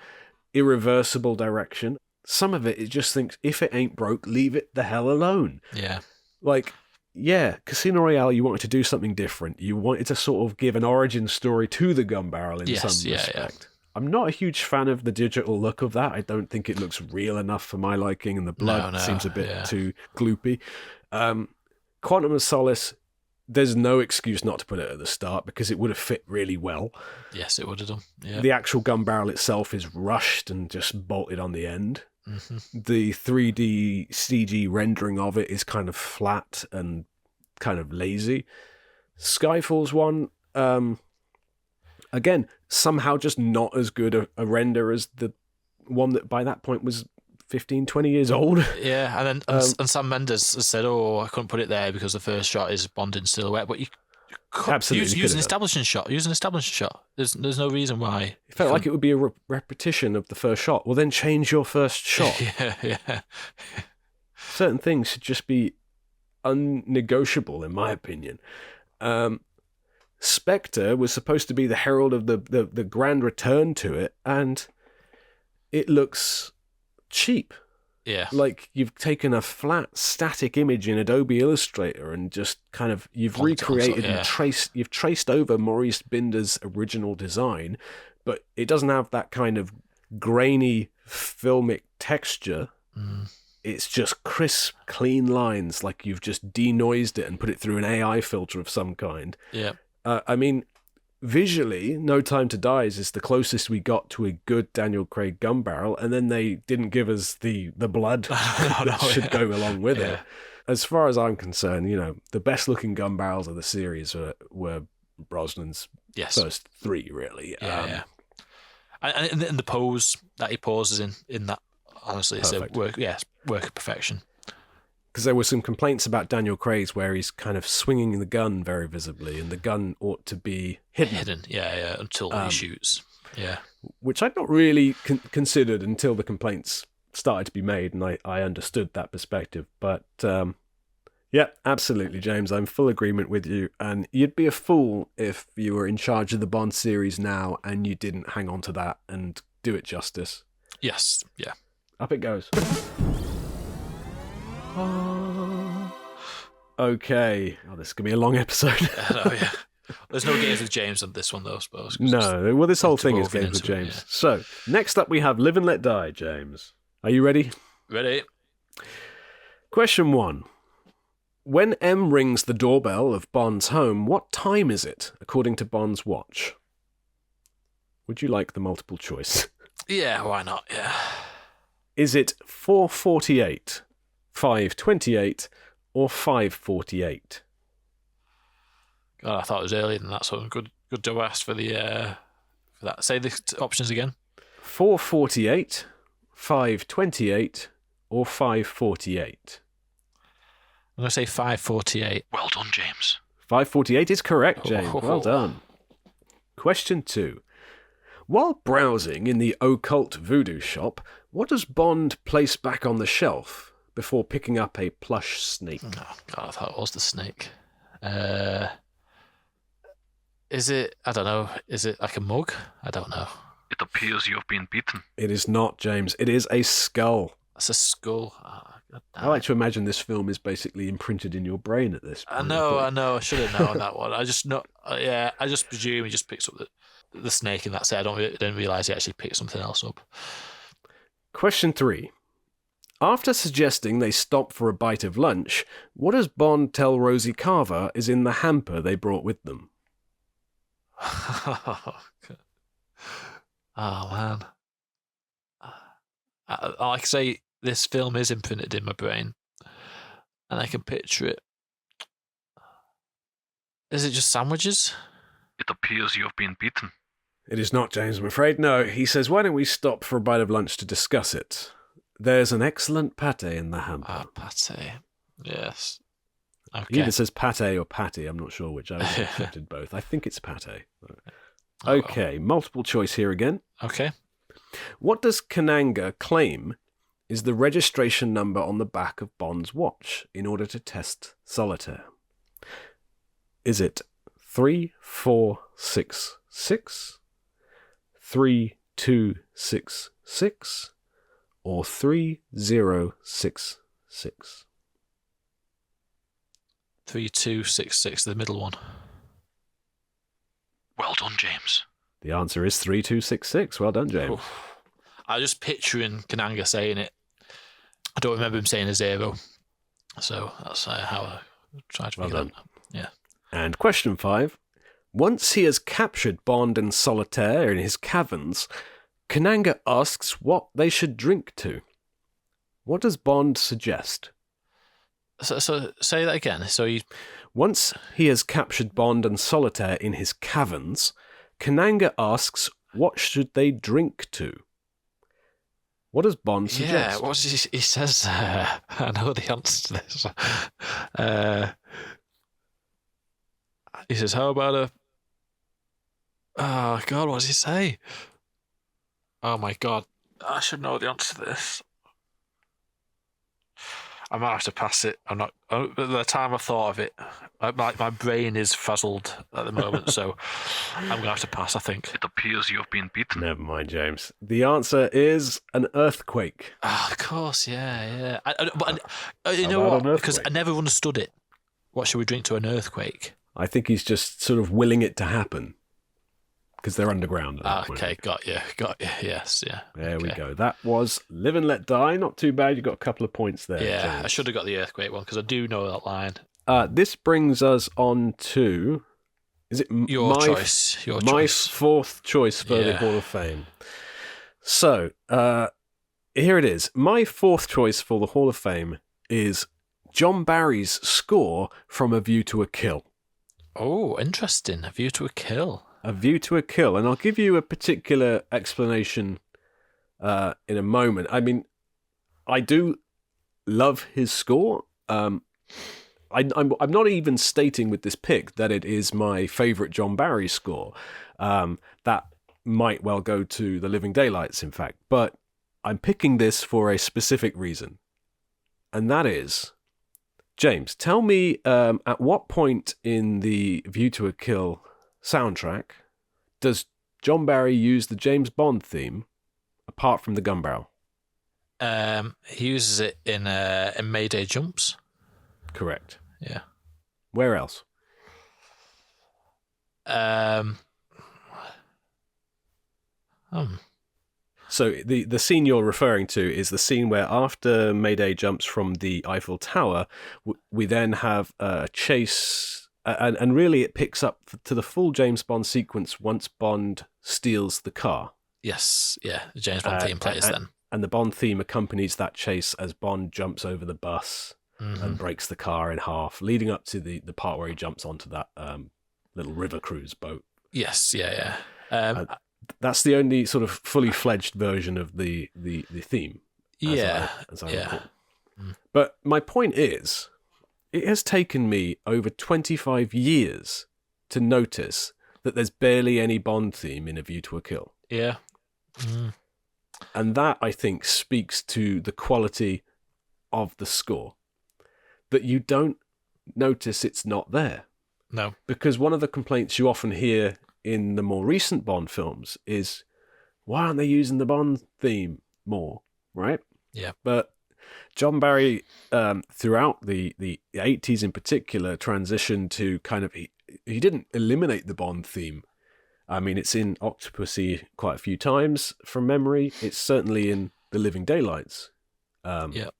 irreversible direction. Some of it just thinks, if it ain't broke, leave it the hell alone. Yeah. Like, yeah, Casino Royale, you wanted to do something different. You wanted to sort of give an origin story to the gun barrel in some respect. I'm not a huge fan of the digital look of that. I don't think it looks real enough for my liking, and the blood seems a bit too gloopy. Quantum of Solace, there's no excuse not to put it at the start because it would have fit really well. Yes, it would have done. Yeah. The actual gun barrel itself is rushed and just bolted on the end. The 3D CG rendering of it is kind of flat and kind of lazy. Skyfall's one, again, somehow just not as good a render as the one that by that point was 15, 20 years old. Yeah, and then and Sam Mendes has said, I couldn't put it there because the first shot is Bond in silhouette, but you could Absolutely use an establishing shot. Use an establishing shot. There's no reason why. It felt like it would be a repetition of the first shot. Well, then change your first shot. Yeah. Certain things should just be unnegotiable, in my opinion. Spectre was supposed to be the herald of the grand return to it, and it looks cheap. Yeah. Like you've taken a flat static image in Adobe Illustrator and just kind of you've recreated and traced over Maurice Binder's original design, but it doesn't have that kind of grainy filmic texture. It's just crisp, clean lines, like you've just denoised it and put it through an AI filter of some kind. Yeah. I mean, visually, No Time to Die is the closest we got to a good Daniel Craig gun barrel, and then they didn't give us the blood that should go along with it. As far as I'm concerned, the best looking gun barrels of the series were Brosnan's first three, really. Yeah. And the pose that he poses in that, honestly, it's a work of perfection. Because there were some complaints about Daniel Craig's where he's kind of swinging the gun very visibly, and the gun ought to be hidden. Yeah, until he shoots. Yeah. Which I'd not really considered until the complaints started to be made, and I understood that perspective. But yeah, absolutely, James. I'm full agreement with you. And you'd be a fool if you were in charge of the Bond series now and you didn't hang on to that and do it justice. Yes, yeah. Up it goes. Okay. Oh, this is going to be a long episode. Yeah. There's no games with James on this one, though, I suppose. No. Well, this whole thing is games with James. Yeah. So, next up we have Live and Let Die, James. Are you ready? Ready. Question 1. When M rings the doorbell of Bond's home, what time is it, according to Bond's watch? Would you like the multiple choice? Yeah, why not? Yeah. Is it 4:48, 5:28, or 5:48? God, I thought it was earlier than that, so good to ask for the for that. Say the options again. 4:48, 5:28, or 5:48? I'm going to say 5:48. Well done, James. 5:48 is correct, James. Well done. Question 2. While browsing in the occult voodoo shop, what does Bond place back on the shelf before picking up a plush snake? Oh, God, I thought it was the snake. Is it, I don't know, is it like a mug? I don't know. It appears you've been beaten. It is not, James. It is a skull. It's a skull. Oh, God damn I like to imagine this film is basically imprinted in your brain at this point. I know. I should have known that one. I just know. I just presume he just picks up the snake and that's it. I didn't realise he actually picked something else up. Question 3. After suggesting they stop for a bite of lunch, what does Bond tell Rosie Carver is in the hamper they brought with them? Oh man. Like I say, this film is imprinted in my brain, and I can picture it. Is it just sandwiches? It appears you've been beaten. It is not, James, I'm afraid. No, he says, why don't we stop for a bite of lunch to discuss it? There's an excellent pâté in the hamper. Ah, pâté. Yes. He Okay. either says pâté or patty, I'm not sure which. I would have accepted both. I think it's pâté. Oh, well. Okay, multiple choice here again. Okay. What does Kananga claim is the registration number on the back of Bond's watch in order to test solitaire? Is it 3466, 3266, or 3066? 3266, the middle one. Well done, James. The answer is 3266. Well done, James. Oof. I was just picturing Kananga saying it. I don't remember him saying a 0. So that's how I tried to Well figure done. that out. Yeah. And question 5. Once he has captured Bond and Solitaire in his caverns, Kananga asks what they should drink to. What does Bond suggest? So say that again. So you Once he has captured Bond and Solitaire in his caverns, Kananga asks what should they drink to. What does Bond suggest? what he says there? I know the answer to this. He says, "How about a?" Oh God, what does he say? Oh my God, I should know the answer to this. I might have to pass it. I'm not. At the time I thought of it, my brain is frazzled at the moment, so I'm gonna have to pass. I think. It appears you've been beaten. Never mind, James. The answer is an earthquake. Oh, of course, yeah. But you How know about what? an Because I earthquake? never understood it. What should we drink to an earthquake? I think he's just sort of willing it to happen because they're underground. At that point. Okay, got you. Yes, yeah. There we Okay. go. That was Live and Let Die. Not too bad. You got a couple of points there. Yeah, James. I should have got the earthquake one because I do know that line. This brings us on to. Is it Your my choice. Your my choice. fourth choice for the Yeah. Hall of Fame? So here it is. My fourth choice for the Hall of Fame is John Barry's score from A View to a Kill. Oh, interesting. A View to a Kill. A View to a Kill, and I'll give you a particular explanation in a moment. I mean, I do love his score. I'm not even stating with this pick that it is my favourite John Barry score. That might well go to The Living Daylights, in fact, but I'm picking this for a specific reason, and that is, James, tell me at what point in the View to a Kill soundtrack does John Barry use the James Bond theme apart from the gun barrel? He uses it in Mayday Jumps. Correct. Yeah. Where else? So the scene you're referring to is the scene where after Mayday jumps from the Eiffel Tower, we then have a chase, and really it picks up to the full James Bond sequence once Bond steals the car. Yes, yeah. The James Bond theme plays then. And the Bond theme accompanies that chase as Bond jumps over the bus and breaks the car in half, leading up to the part where he jumps onto that little river cruise boat. Yes, yeah. That's the only sort of fully fledged version of the theme. As I yeah. recall. But my point is, it has taken me over 25 years to notice that there's barely any Bond theme in A View to a Kill. Yeah. Mm. And that, I think, speaks to the quality of the score, that you don't notice it's not there. No. Because one of the complaints you often hear in the more recent Bond films is, why aren't they using the Bond theme more, right? Yeah. But John Barry, throughout the 80s in particular, transitioned to kind of, he didn't eliminate the Bond theme. I mean, it's in Octopussy quite a few times from memory. It's certainly in The Living Daylights. Yeah.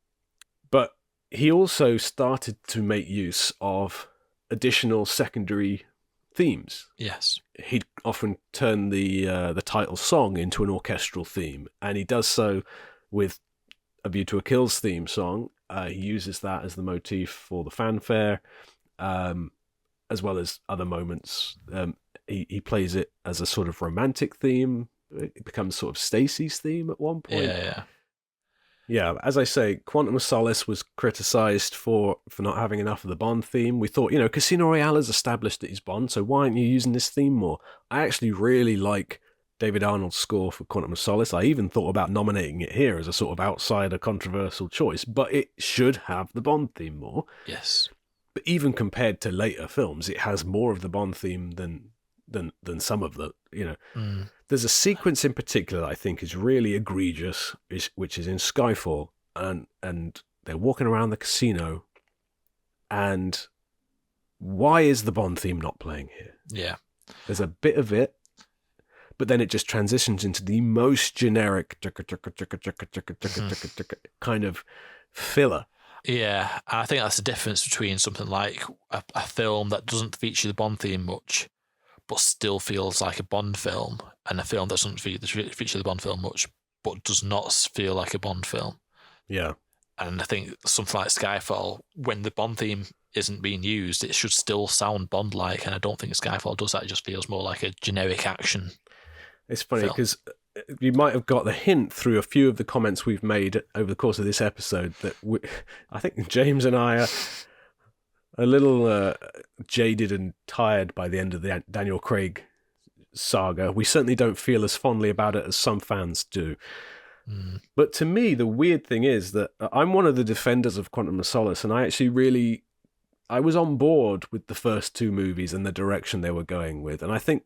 But he also started to make use of additional secondary themes. Yes. He'd often turn the title song into an orchestral theme, and he does so with A View to a Kill's theme song. He uses that as the motif for the fanfare, as well as other moments. He plays it as a sort of romantic theme. It becomes sort of Stacy's theme at one point. Yeah. Yeah, as I say, Quantum of Solace was criticised for not having enough of the Bond theme. We thought, Casino Royale has established that he's Bond, so why aren't you using this theme more? I actually really like David Arnold's score for Quantum of Solace. I even thought about nominating it here as a sort of outsider controversial choice, but it should have the Bond theme more. Yes. But even compared to later films, it has more of the Bond theme than some of the, Mm. There's a sequence in particular that I think is really egregious, which is in Skyfall, and they're walking around the casino, and why is the Bond theme not playing here? Yeah. There's a bit of it, but then it just transitions into the most generic kind of filler. Yeah, I think that's the difference between something like a film that doesn't feature the Bond theme much, but still feels like a Bond film, and a film that doesn't feature the Bond film much, but does not feel like a Bond film. Yeah. And I think something like Skyfall, when the Bond theme isn't being used, it should still sound Bond-like, and I don't think Skyfall does that. It just feels more like a generic action. It's funny because you might have got the hint through a few of the comments we've made over the course of this episode that I think James and I are a little jaded and tired by the end of the Daniel Craig saga. We certainly don't feel as fondly about it as some fans do. Mm. But to me, the weird thing is that I'm one of the defenders of Quantum of Solace, and I was on board with the first two movies and the direction they were going with. And I think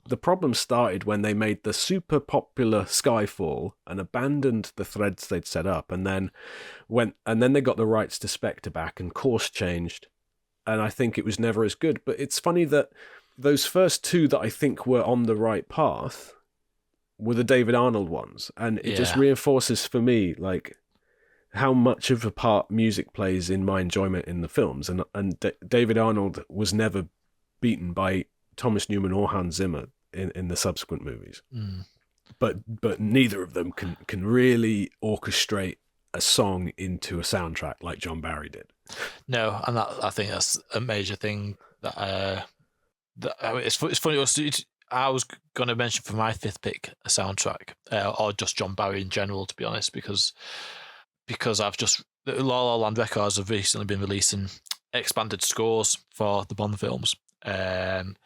the problem started when they made the super popular Skyfall and abandoned the threads they'd set up, and then they got the rights to Spectre back, and course changed. And I think it was never as good. But it's funny that those first two that I think were on the right path were the David Arnold ones. And it just reinforces for me, like, how much of a part music plays in my enjoyment in the films. And David Arnold was never beaten by Thomas Newman or Hans Zimmer in the subsequent movies. Mm. But neither of them can really orchestrate a song into a soundtrack like John Barry did. No, and I think that's a major thing that it's funny. I was going to mention for my fifth pick a soundtrack, or just John Barry in general, to be honest, because I've just La La Land Records have recently been releasing expanded scores for the Bond films, and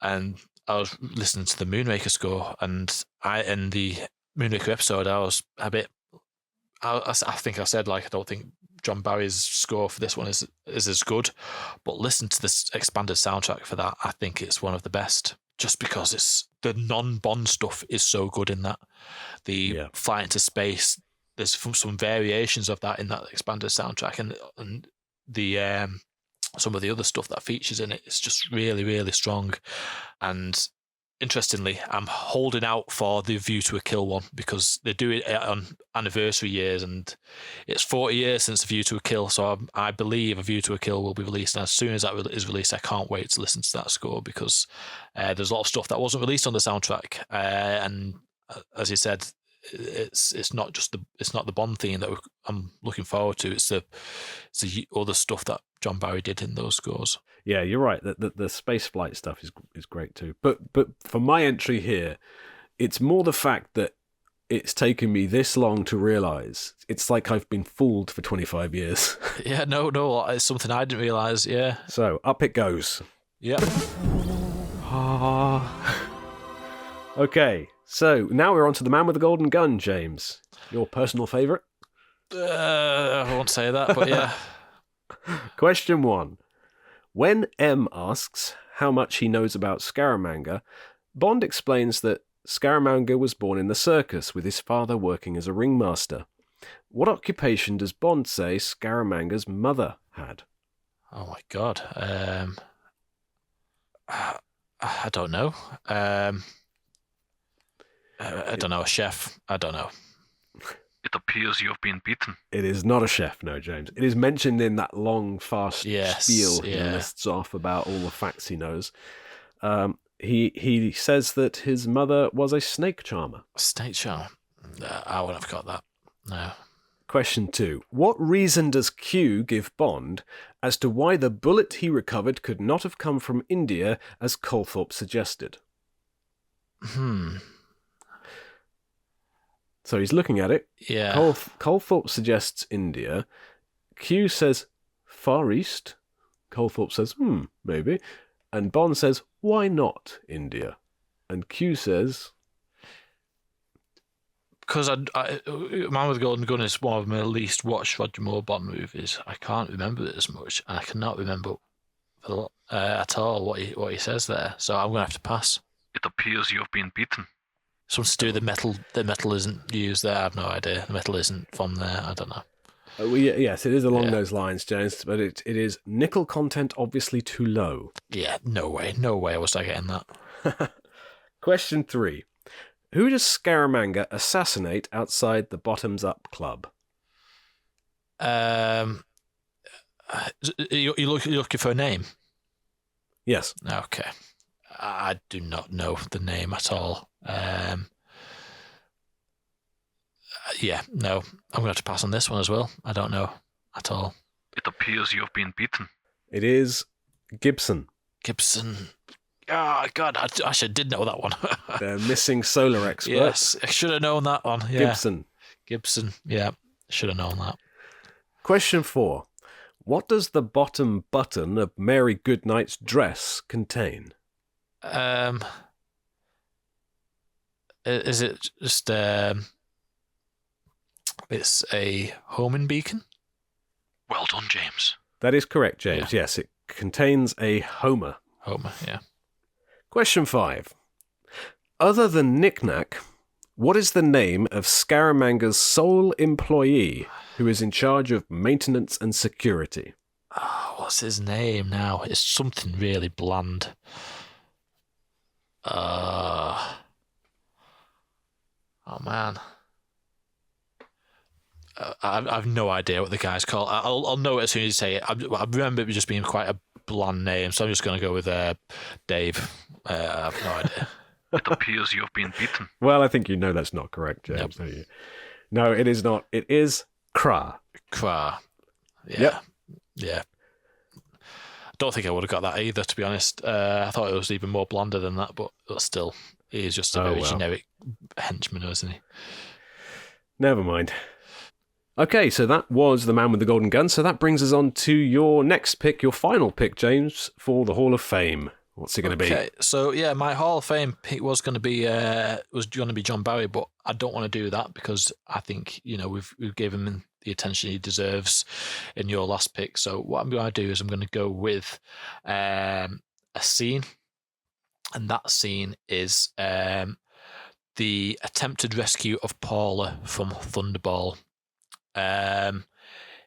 I was listening to the Moonraker score, and in the Moonraker episode, I was a bit. I think I said, like, I don't think John Barry's score for this one is as good, but listen to this expanded soundtrack for that. I think it's one of the best, just because it's the non-Bond stuff is so good in that. The flight into space, there's some variations of that in that expanded soundtrack, and the some of the other stuff that features in it is just really, really strong. And interestingly, I'm holding out for the View to a Kill one, because they do it on anniversary years, and it's 40 years since A View to a Kill, so I believe A View to a Kill will be released, and as soon as that is released, I can't wait to listen to that score, because there's a lot of stuff that wasn't released on the soundtrack, and as you said, it's not the Bond theme that I'm looking forward to. It's the other stuff that John Barry did in those scores. Yeah, you're right. The space flight stuff is great too. But for my entry here, it's more the fact that it's taken me this long to realise. It's like I've been fooled for 25 years. Yeah, no, it's something I didn't realise. Yeah. So up it goes. Yep. Okay, So now we're on to the man with the golden gun, James. Your personal favourite? I won't say that, but yeah. Question 1. When M asks how much he knows about Scaramanga, Bond explains that Scaramanga was born in the circus with his father working as a ringmaster. What occupation does Bond say Scaramanga's mother had? Oh my God. I don't know. I don't know. A chef. I don't know. It appears you've been beaten. It is not a chef, no, James. It is mentioned in that long, fast spiel he yeah. lists off about all the facts he knows. He says that his mother was a snake charmer. Snake charm. I wouldn't have got that. No. Question 2. What reason does Q give Bond as to why the bullet he recovered could not have come from India, as Colthorpe suggested? So he's looking at it. Yeah. Colthorpe suggests India. Q says Far East. Colthorpe says, maybe. And Bond says, why not India? And Q says... Because Man with the Golden Gun is one of my least watched Roger Moore Bond movies. I can't remember it as much, and I cannot remember at all what he says there. So I'm going to have to pass. It appears you've been beaten. Something to do with the metal. The metal isn't used there. I have no idea. The metal isn't from there. I don't know. Yes, it is along those lines, James, but it is nickel content obviously too low. Yeah, no way was I getting that. Question 3. Who does Scaramanga assassinate outside the Bottoms Up Club? You're looking for a name? Yes. Okay. I do not know the name at all. Yeah, no. I'm going to have to pass on this one as well. I don't know at all. It appears you've been beaten. It is Gibson. Gibson. Oh, God, I actually did know that one. The missing solar expert. Yes, I should have known that one. Yeah. Gibson, yeah, should have known that. Question 4. What does the bottom button of Mary Goodnight's dress contain? Is it just it's a homing beacon? Well done, James. That is correct, James. Yeah. Yes, it contains a Homer. Homer, yeah. Question 5. Other than Knick-Knack, what is the name of Scaramanga's sole employee who is in charge of maintenance and security? Oh, what's his name now? It's something really bland. Oh, man. I've no idea what the guy's called. I'll know it as soon as you say it. I remember it just being quite a bland name, so I'm just going to go with Dave. I have no idea. It appears you've been beaten. Well, I think you know that's not correct, James, don't you? No, it is not. It is Kra. Kra. Yeah. Yep. Yeah. I don't think I would have got that either, to be honest. I thought it was even more blander than that, but still, he is just a very generic henchman, isn't he? Never mind. Okay, so that was The Man with the Golden Gun. So that brings us on to your next pick, your final pick, James, for the Hall of Fame. What's it going to be? Okay, so yeah, my Hall of Fame pick was going to be John Barry, but I don't want to do that because I think we've given him the attention he deserves in your last pick. So what I'm going to do is I'm going to go with a scene, and that scene is the attempted rescue of Paula from Thunderball.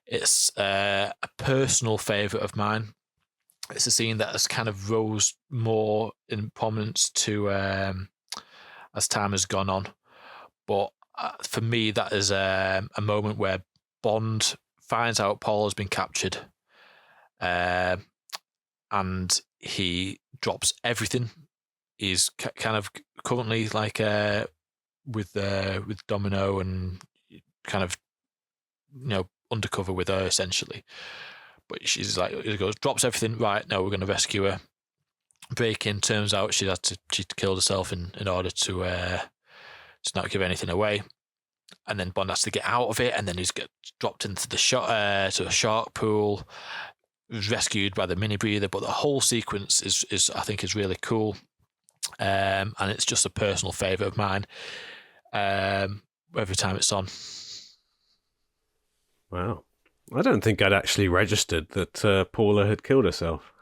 It's a personal favourite of mine. It's a scene that has kind of rose more in prominence to as time has gone on. But for me, that is a moment where Bond finds out Paul has been captured, and he drops everything. He's kind of currently like with Domino and kind of undercover with her essentially. But she's like, he goes, drops everything. Right, now we're going to rescue her. Break in. Turns out she killed herself in order to not give anything away. And then Bond has to get out of it, and then he's get dropped into the to a shark pool, rescued by the mini breather. But the whole sequence is I think is really cool. and it's just a personal favourite of mine. Every time it's on. Wow. I don't think I'd actually registered that Paula had killed herself.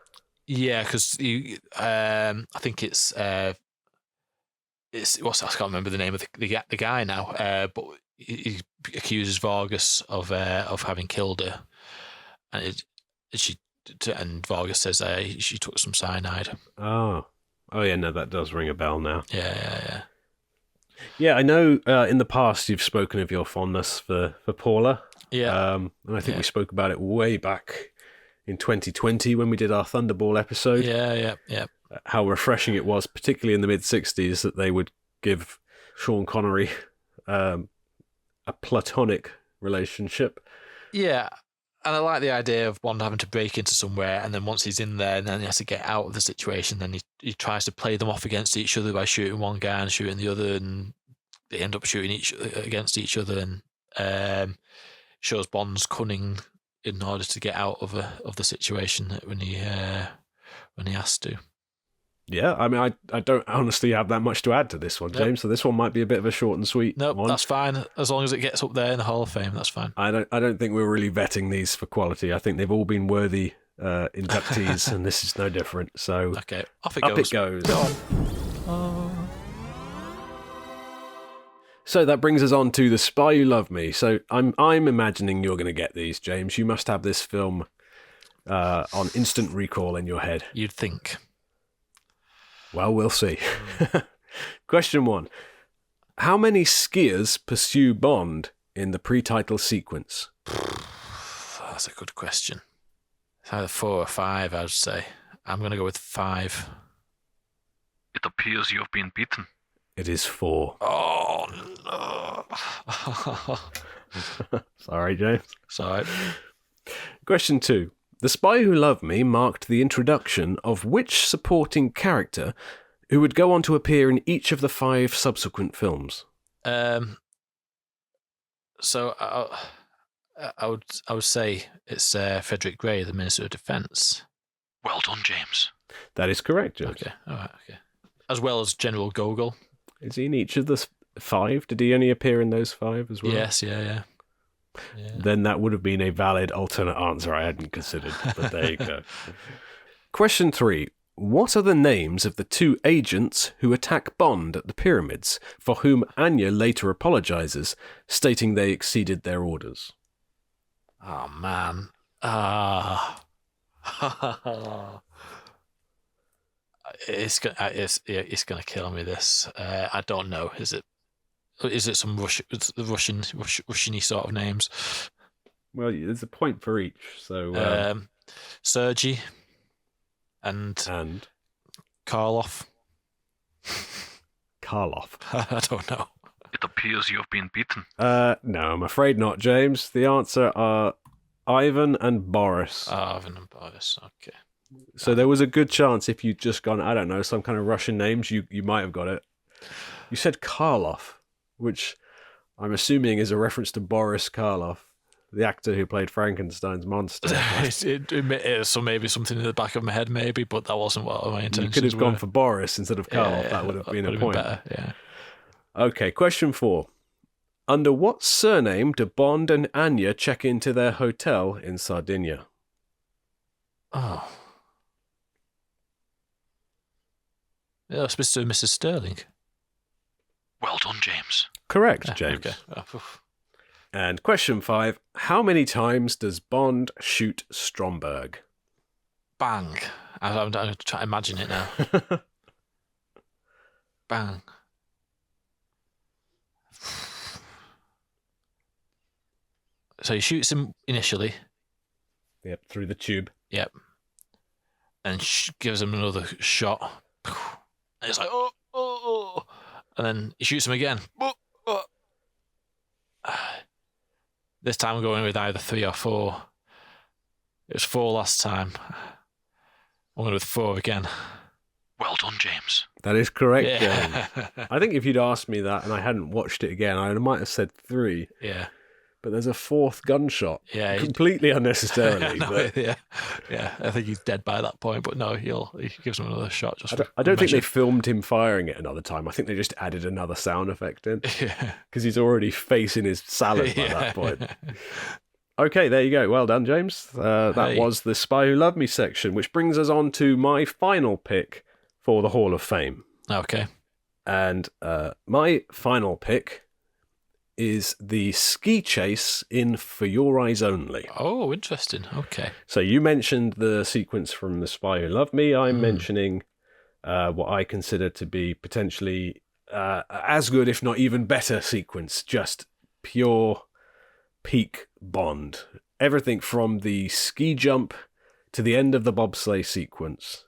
Yeah, because I think it's I can't remember the name of the guy now, but he accuses Vargas of having killed her, and Vargas says she took some cyanide. Oh yeah, no, that does ring a bell now. Yeah. Yeah, I know. In the past, you've spoken of your fondness for Paula. Yeah. And I think we spoke about it way back in 2020 when we did our Thunderball episode. Yeah. How refreshing it was, particularly in the mid-60s, that they would give Sean Connery a platonic relationship. Yeah, and I like the idea of Bond having to break into somewhere, and then once he's in there, and then he has to get out of the situation, then he tries to play them off against each other by shooting one guy and shooting the other, and they end up shooting against each other, and shows Bond's cunning in order to get out of the situation when he has to. Yeah, I mean, I don't honestly have that much to add to this one, James. So this one might be a bit of a short and sweet Nope, one. that's fine. As long as it gets up there in the Hall of Fame, that's fine. I don't think we're really vetting these for quality. I think they've all been worthy inductees, and this is no different. So Okay, off it up goes. it goes. Go on. So that brings us on to The Spy Who Loved Me. So I'm imagining you're going to get these, James. You must have this film on instant recall in your head. You'd think. Well, we'll see. Question 1. How many skiers pursue Bond in the pre-title sequence? That's a good question. It's either 4 or 5, I would say. I'm going to go with 5. It appears you've been beaten. It is 4. Oh, no. Sorry, James. Sorry. Question 2. The Spy Who Loved Me marked the introduction of which supporting character who would go on to appear in each of the 5 subsequent films? So I would say it's Frederick Gray, the Minister of Defence. Well done, James. That is correct, James. Okay, all right, okay. As well as General Gogol. Is he in each of the 5? Did he only appear in those 5 as well? Yes, yeah. Then that would have been a valid alternate answer I hadn't considered, but there you go. Question 3. What are the names of the 2 agents who attack Bond at the pyramids, for whom Anya later apologizes, stating they exceeded their orders? Oh, man. It's gonna kill me. This I don't know. Is it some Russian-y sort of names? Well, there's a point for each. So Sergei and Karloff. Karloff. I don't know. It appears you've been beaten. No, I'm afraid not, James. The answer are Ivan and Boris. Ivan and Boris. Okay. So there was a good chance if you'd just gone, I don't know, some kind of Russian names, you might have got it. You said Karloff, which I'm assuming is a reference to Boris Karloff, the actor who played Frankenstein's monster. So maybe something in the back of my head, maybe, but that wasn't what my intentions You could have gone were. for Boris instead of Karloff. Yeah, that would have been a would point. better, yeah. Okay, question 4. Under what surname do Bond and Anya check into their hotel in Sardinia? Oh. Yeah, it's Mr. and Mrs. Sterling. Well done, James. Correct, James. Okay. And question 5. How many times does Bond shoot Stromberg? Bang. I'm trying to imagine it now. Bang. So he shoots him initially. Yep, through the tube. Yep. And gives him another shot. And it's like, oh. And then he shoots him again. This time I'm going with either 3 or 4. It was 4 last time. I'm going with 4 again. Well done, James. That is correct, Yeah. James. I think if you'd asked me that and I hadn't watched it again, I might have said 3. Yeah. but there's a fourth gunshot. Yeah, Completely unnecessarily. No, but yeah. I think he's dead by that point. But no, he gives him another shot. Just I don't think they filmed him firing it another time. I think they just added another sound effect in Yeah. because he's already facing his salad by that point. Okay, there you go. Well done, James. That Hey. was the Spy Who Loved Me section, which brings us on to my final pick for the Hall of Fame. Okay. And my final pick is the ski chase in For Your Eyes Only. Oh, interesting. Okay. So you mentioned the sequence from The Spy Who Loved Me. I'm mentioning what I consider to be potentially as good, if not even better sequence. Just pure peak Bond. Everything from the ski jump to the end of the bobsleigh sequence.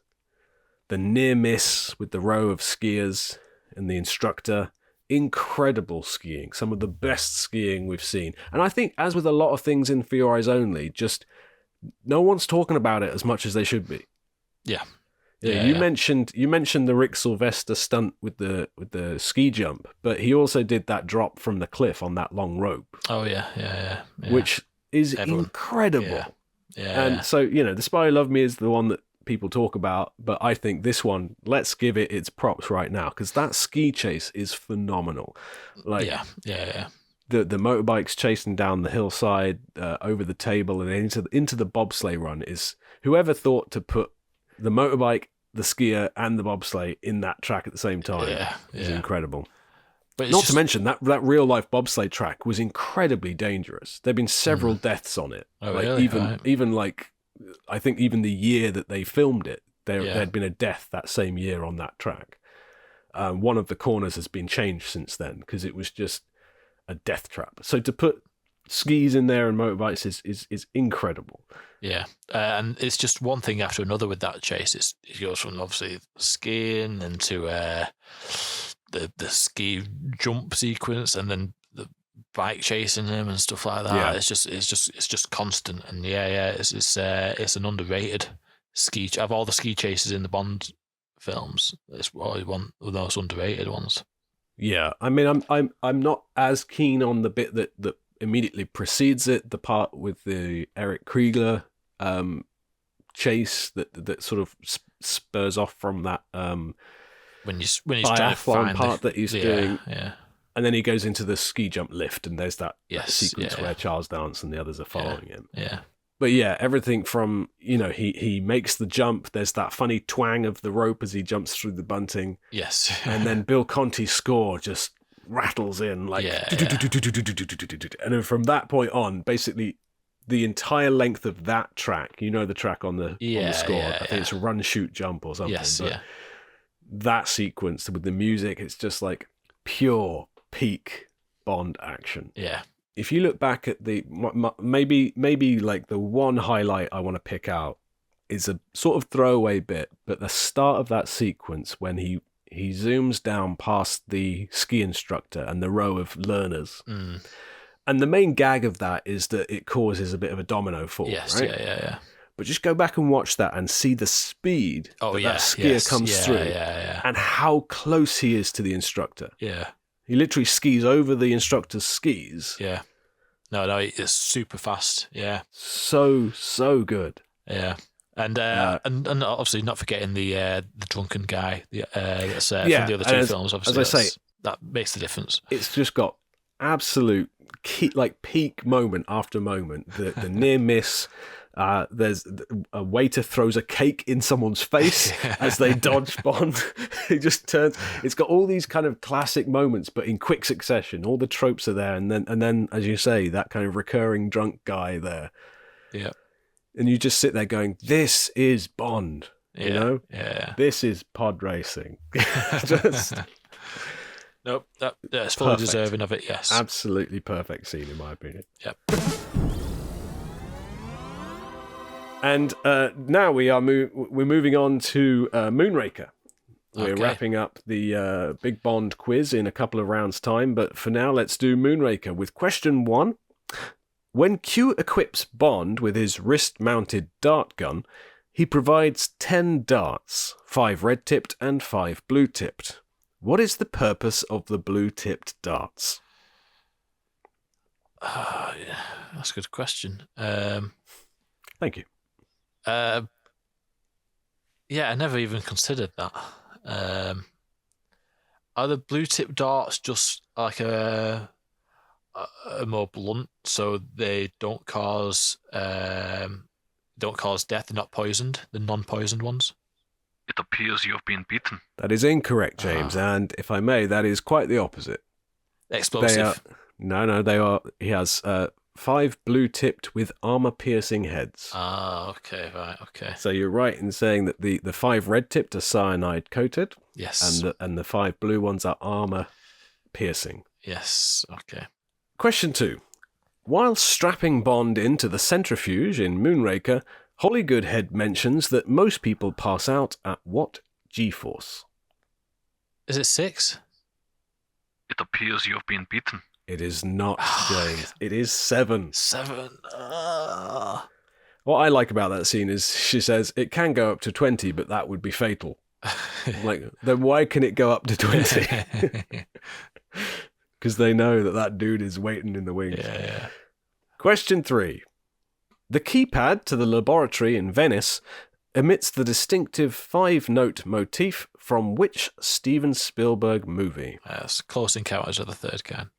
The near miss with the row of skiers and the instructor. Incredible skiing. Some of the best skiing we've seen. And I think, as with a lot of things in For Your Eyes Only, just no one's talking about it as much as they should be. Yeah. You mentioned the Rick Sylvester stunt with the ski jump, but he also did that drop from the cliff on that long rope, Oh, yeah. which is Everyone- incredible. Yeah. And so, The Spy Who Loved Me is the one that people talk about, but I think this one, let's give it its props right now, because that ski chase is phenomenal. Like, yeah. the motorbikes chasing down the hillside, over the table and into the bobsleigh run is, whoever thought to put the motorbike, the skier, and the bobsleigh in that track at the same time is incredible. But it's Not just, to mention that real life bobsleigh track was incredibly dangerous. There've been several deaths on it. Oh, like, really? even like, I think even the year that they filmed it, Yeah. there'd been a death that same year on that track. One of the corners has been changed since then because it was just a death trap. So to put skis in there and motorbikes is incredible. Yeah, and it's just one thing after another with that chase. It goes from obviously skiing into the ski jump sequence, and then the bike chasing him and stuff like that. Yeah. It's just constant, and it's an underrated ski. Of all the ski chases in the Bond films, it's probably one of the most underrated ones. Yeah, I mean, I'm not as keen on the bit that immediately precedes it, the part with the Eric Kriegler chase that sort of spurs off from that When he's trying to biathlon find part that he's doing, yeah. and then he goes into the ski jump lift, and there's that Yes, sequence yeah. where Charles Dance and the others are following him. Yeah. But yeah, everything from, he makes the jump, there's that funny twang of the rope as he jumps through the bunting, Yes. and then Bill Conti's score just rattles in like, Yeah, and then from that point on, basically the entire length of that track, the track on the score, I think it's Run, Shoot, Jump or something. Yes, but that sequence with the music, it's just like pure peak Bond action. Yeah. If you look back at maybe like the one highlight I want to pick out is a sort of throwaway bit, but the start of that sequence when he zooms down past the ski instructor and the row of learners. Mm. And the main gag of that is that it causes a bit of a domino fall, Yes. right? Yeah. But just go back and watch that and see the speed that skier comes through Yeah. and how close he is to the instructor. Yeah. He literally skis over the instructor's skis. Yeah. No, it's super fast. Yeah. So good. Yeah. And obviously not forgetting the drunken guy that's from the other two films. Obviously, as I say, that makes the difference. It's just got absolute peak moment after moment. The near miss. There's a waiter throws a cake in someone's face as they dodge Bond. It just turns. It's got all these kind of classic moments, but in quick succession. All the tropes are there, and then, as you say, that kind of recurring drunk guy there. Yeah. And you just sit there going, "This is Bond." You know, this is pod racing. Just nope. That's fully perfect. deserving of it. Yes. Absolutely perfect scene, in my opinion. Yep. And now we're moving on to Moonraker. We're Okay. wrapping up the Big Bond quiz in a couple of rounds' time, but for now, let's do Moonraker with question 1. When Q equips Bond with his wrist-mounted dart gun, he provides 10 darts, 5 red-tipped and 5 blue-tipped. What is the purpose of the blue-tipped darts? Yeah, that's a good question. Thank you. Yeah, I never even considered that. Are the blue tip darts just like a more blunt, so they don't cause death? They're not poisoned. The non-poisoned ones. It appears you've been beaten. That is incorrect, James. And if I may, that is quite the opposite. Explosive. They are, no, they are. He has 5 blue-tipped with armor-piercing heads. Okay, right, okay. So you're right in saying that the 5 red-tipped are cyanide-coated, Yes. and the 5 blue ones are armor-piercing. Yes, okay. Question 2. While strapping Bond into the centrifuge in Moonraker, Holly Goodhead mentions that most people pass out at what G-force? Is it 6? It appears you've been beaten. It is not, James. It is 7. 7. What I like about that scene is she says it can go up to 20, but that would be fatal. Like, then why can it go up to 20? Because they know that dude is waiting in the wings. Yeah. Question 3. The keypad to the laboratory in Venice emits the distinctive 5-note motif from which Steven Spielberg movie? Yes, Close Encounters of the Third Kind.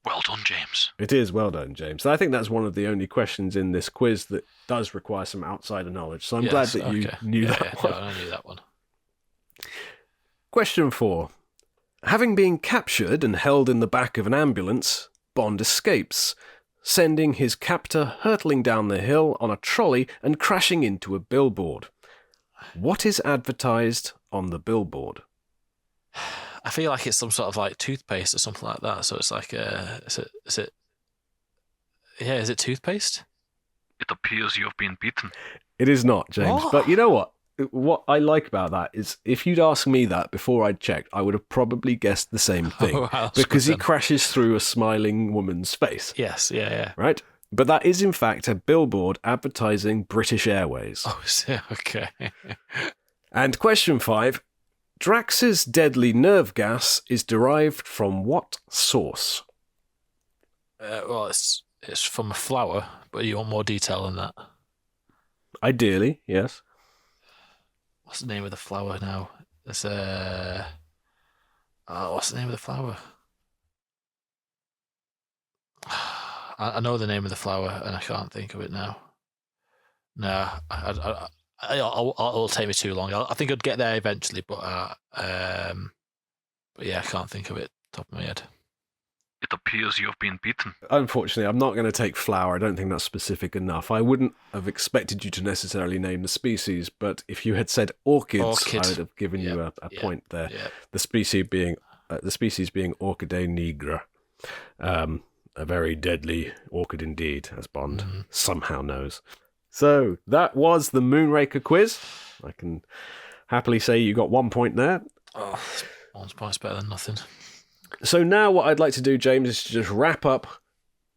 Well done, James. It is, well done, James. I think that's one of the only questions in this quiz that does require some outsider knowledge, so I'm glad that you knew that one. Yeah, I knew that one. Question 4. Having been captured and held in the back of an ambulance, Bond escapes, sending his captor hurtling down the hill on a trolley and crashing into a billboard. What is advertised on the billboard? I feel like it's some sort of like toothpaste or something like that. So it's like, is it toothpaste? It appears you've been beaten. It is not, James. What? But you know what? What I like about that is if you'd asked me that before I'd checked, I would have probably guessed the same thing. Oh, wow, because he good then. crashes through a smiling woman's face. Yes, yeah. Right? But that is in fact a billboard advertising British Airways. Oh, okay. And question 5. Drax's deadly nerve gas is derived from what source? Well, it's from a flower, but you want more detail than that. Ideally, yes. What's the name of the flower now? It's what's the name of the flower? I know the name of the flower and I can't think of it now. No, it'll take me too long. I think I'd get there eventually, but yeah, I can't think of it top of my head. It appears you've been beaten. Unfortunately, I'm not going to take flower. I don't think that's specific enough. I wouldn't have expected you to necessarily name the species, but if you had said orchids, I would have given you a point there. Yep. The species being Orchidae nigra, a very deadly orchid indeed, as Bond somehow knows. So that was the Moonraker quiz. I can happily say you got 1 point there. Oh, 1 point's better than nothing. So now what I'd like to do, James, is to just wrap up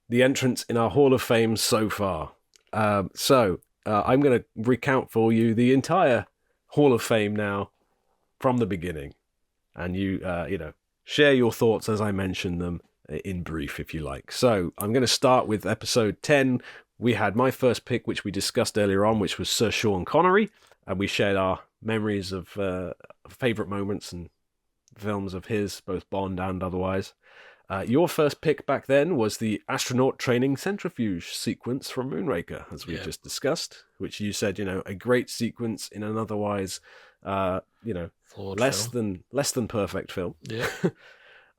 the entrants in our Hall of Fame so far. I'm going to recount for you the entire Hall of Fame now from the beginning. And you share your thoughts as I mention them in brief, if you like. So I'm going to start with episode 10. We had my first pick, which we discussed earlier on, which was Sir Sean Connery. And we shared our memories of favourite moments and films of his, both Bond and otherwise. Your first pick back then was the astronaut training centrifuge sequence from Moonraker, as we just discussed, which you said, a great sequence in an otherwise, Flawed less film. than perfect film. Yeah.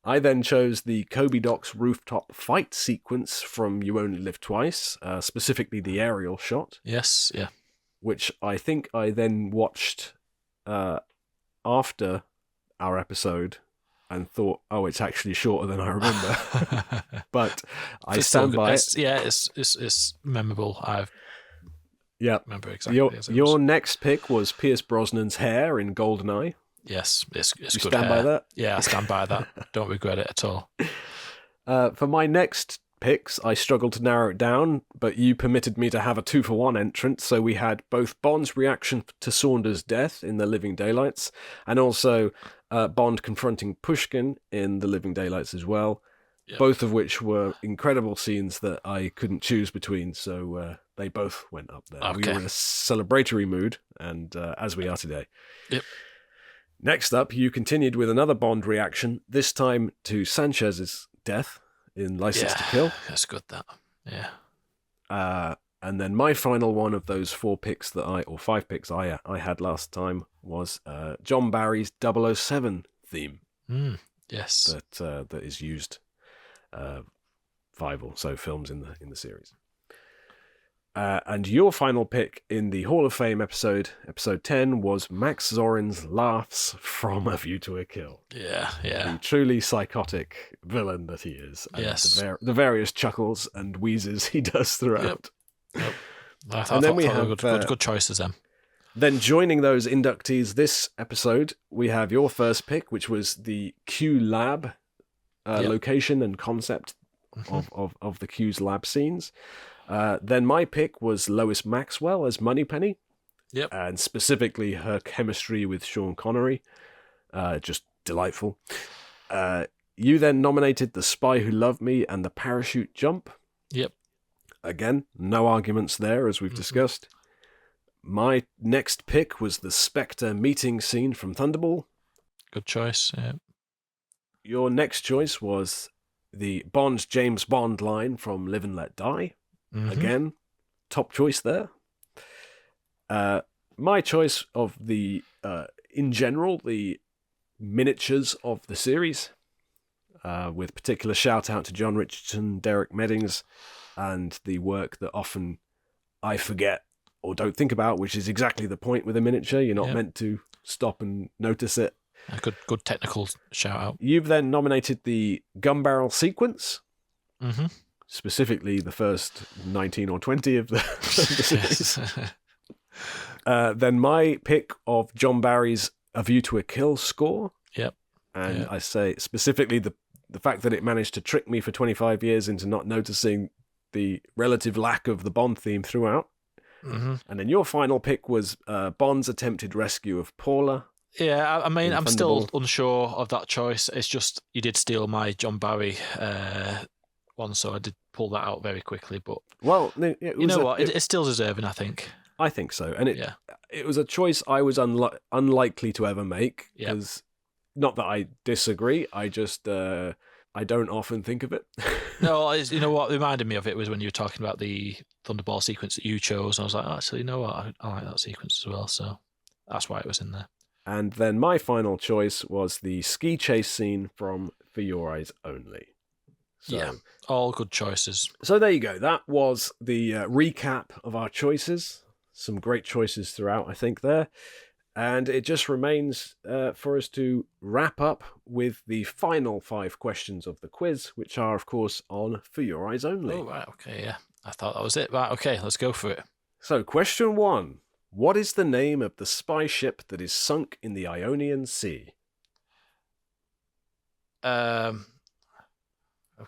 I then chose the Kobe Docks rooftop fight sequence from You Only Live Twice, specifically the aerial shot. Yes, yeah. Which I think I then watched after our episode and thought, oh, it's actually shorter than I remember. But I stand by it. Yeah, it's memorable. I remember exactly. Your next pick was Pierce Brosnan's hair in GoldenEye. Yes, it's You good stand by hair. that? Yeah, I stand by that. Don't regret it at all. For my next picks, I struggled to narrow it down, but you permitted me to have a 2-for-1 entrance, so we had both Bond's reaction to Saunders' death in The Living Daylights, and also Bond confronting Pushkin in The Living Daylights as well. Yep. both of which were incredible scenes that I couldn't choose between, so they both went up there. We Okay. were in a celebratory mood, and as we are today. Yep. Next up, you continued with another Bond reaction, this time to Sanchez's death in License to Kill. That's good, that. Yeah. And then my final one of those 5 picks I had last time was John Barry's 007 theme Yes. that is used 5 or so films in the series. And your final pick in the Hall of Fame episode 10, was Max Zorin's laughs from A View to a Kill. Yeah. The truly psychotic villain that he is. And Yes. the various chuckles and wheezes he does throughout. Yep. I And then we thought have, were good choices then. Then joining those inductees this episode, we have your first pick, which was the Q Lab location and concept of the Q's lab scenes. Then my pick was Lois Maxwell as Moneypenny. Yep. And specifically her chemistry with Sean Connery. Just delightful. You then nominated The Spy Who Loved Me and The Parachute Jump. Yep. Again, no arguments there, as we've discussed. My next pick was the Spectre meeting scene from Thunderball. Good choice. Yeah. Your next choice was the Bond James Bond line from Live and Let Die. Mhm. Again, top choice there. My choice of the, in general, the miniatures of the series, with particular shout out to John Richardson, Derek Meddings, and the work that often I forget or don't think about, which is exactly the point with a miniature. You're not meant to stop and notice it. A good technical shout out. You've then nominated the gun barrel sequence, Mm-hmm. specifically the first 19 or 20 of the series. Then my pick of John Barry's A View to a Kill score. Yep. And Yep. I say specifically the fact that it managed to trick me for 25 years into not noticing the relative lack of the Bond theme throughout. Mm-hmm. And then your final pick was Bond's attempted rescue of Paula. Yeah, I mean, in I'm still Thunderball. unsure of that choice. It's just you did steal my John Barry one, so I did pull that out very quickly. But Well, it you was know what? It's still deserving, I think. I think so. And Yeah. it was a choice I was unlikely to ever make. Yep. Because, not that I disagree, I just, I don't often think of it. No, you know what reminded me of it was when you were talking about the Thunderball sequence that you chose. And I was like, actually, you know what? I like that sequence as well. So that's why it was in there. And then my final choice was the ski chase scene from For Your Eyes Only. So, Yeah. All good choices. So there you go. That was the recap of our choices. Some great choices throughout, I think, there. And it just remains for us to wrap up with the final 5 questions of the quiz, which are, of course, on For Your Eyes Only. Oh, right. Okay. Yeah. I thought that was it. Right. Okay. Let's go for it. So, question 1. What is the name of the spy ship that is sunk in the Ionian Sea? Oh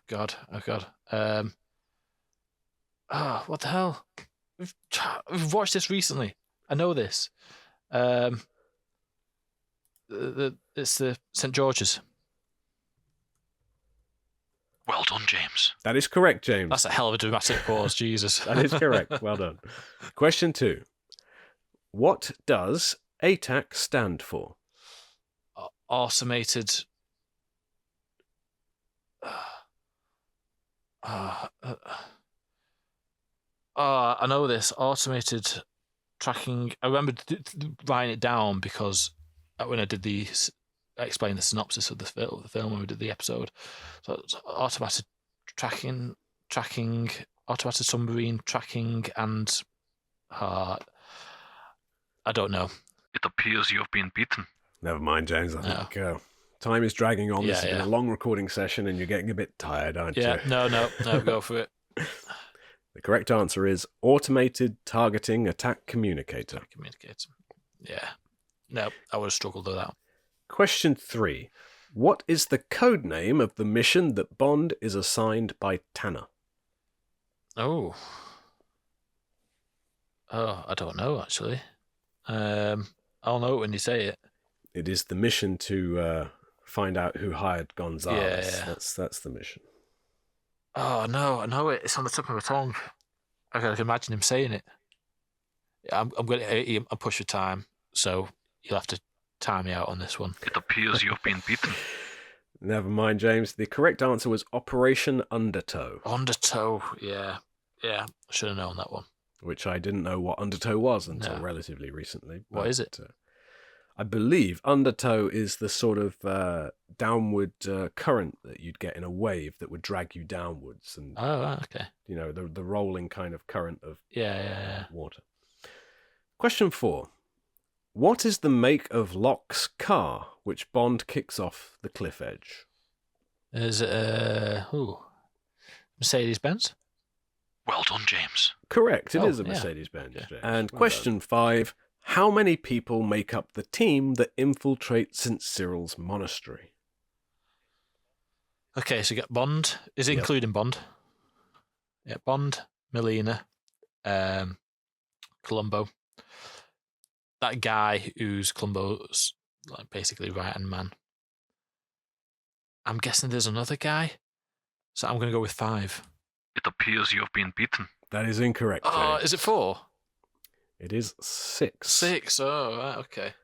God. What the hell? We've watched this recently. I know this. It's the St. George's. Well done, James. That is correct, James. That's a hell of a dramatic pause. Jesus. That is correct. Well done. Question 2. What does ATAC stand for? Automated. I know this. Automated tracking. I remember writing it down because when I did explain the synopsis of the film when we did the episode. So it's automated tracking, automated submarine tracking, and I don't know. It appears you've been beaten. Never mind, James. I No. think time is dragging on. This Yeah, has been yeah. a long recording session and you're getting a bit tired, aren't Yeah, you? no, go for it. The correct answer is Automated Targeting Attack Communicator. Communicate. Yeah. No, I would have struggled with that. Question 3. What is the code name of the mission that Bond is assigned by Tanner? Oh, I don't know actually. I'll know it when you say it. It is the mission to find out who hired Gonzalez. Yeah. That's the mission. Oh no, I know it. It's on the tip of my tongue. I can imagine him saying it. I'm push for time, so you'll have to time me out on this one. It appears you've been beaten. Never mind, James. The correct answer was Operation Undertow, Undertow, yeah. I should have known that one. which I didn't know what Undertow was until No. relatively recently. What is it? I believe Undertow is the sort of downward current that you'd get in a wave that would drag you downwards, and Oh, right, okay. the rolling kind of current of Yeah. water. Question 4. What is the make of Locke's car which Bond kicks off the cliff edge? Is it Mercedes-Benz? Well done, James. Correct, it Oh, is a yeah. Mercedes-Benz. Okay. James. And Well question 5. How many people make up the team that infiltrate St. Cyril's monastery? Okay, so you get Bond. Is it Yep. including Bond? Yeah, Bond, Melina, Columbo. That guy who's Columbo's like basically right-hand man. I'm guessing there's another guy, so I'm going to go with 5. It appears you've been beaten. That is incorrect. Oh, James. is it 4? It is 6. 6. Oh, right, okay.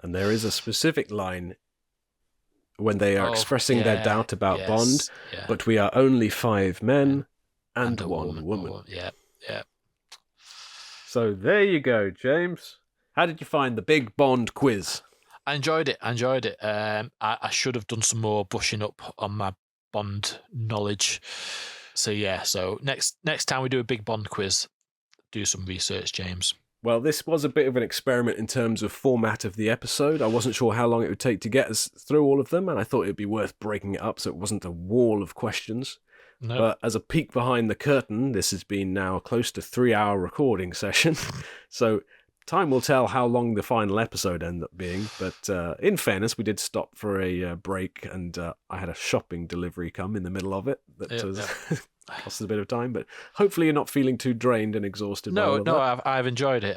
And there is a specific line when they are Oh, expressing their yeah, doubt about yes, Bond, yeah. but we are only 5 men and a 1 woman. Yeah. So there you go, James. How did you find the big Bond quiz? I enjoyed it. I should have done some more brushing up on my Bond knowledge. So yeah. So next time we do a big Bond quiz, do some research, James. Well, this was a bit of an experiment in terms of format of the episode. I wasn't sure how long it would take to get us through all of them, and I thought it'd be worth breaking it up so it wasn't a wall of questions. No. But as a peek behind the curtain, this has been now close to 3-hour recording session. So time will tell how long the final episode ended up being. But in fairness, we did stop for a break, and I had a shopping delivery come in the middle of it that cost us a bit of time. But hopefully you're not feeling too drained and exhausted by all of that. I've enjoyed it.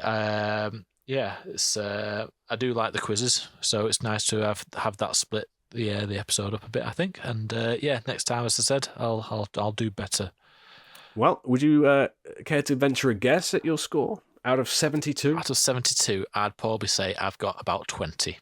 Yeah, it's I do like the quizzes, so it's nice to have that split the episode up a bit, I think. And yeah, next time, as I said, I'll do better. Well, would you care to venture a guess at your score out of 72? Out of 72, I'd probably say I've got about 20.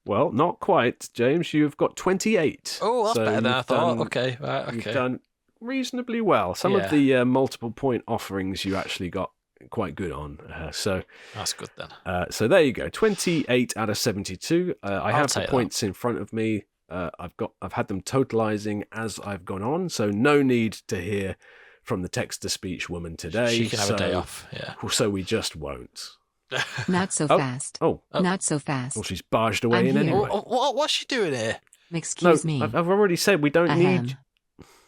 Well, not quite, James. You've got 28. Oh, that's So better than I you've thought. done- Okay, right, You've okay. done reasonably well. Some Yeah. of the multiple point offerings you actually got quite good on. So That's good then. so there you go. 28 out of 72. I have the take that. points in front of me. I've had them totalizing as I've gone on, so no need to hear from the text-to-speech woman today. She can have a day so- off. Yeah. So we just won't. Not so Oh. fast. Oh, Not so fast. well, she's barged away I'm in here. anyway. What's she doing here? Excuse No, me. I've already said we don't Ahem. need.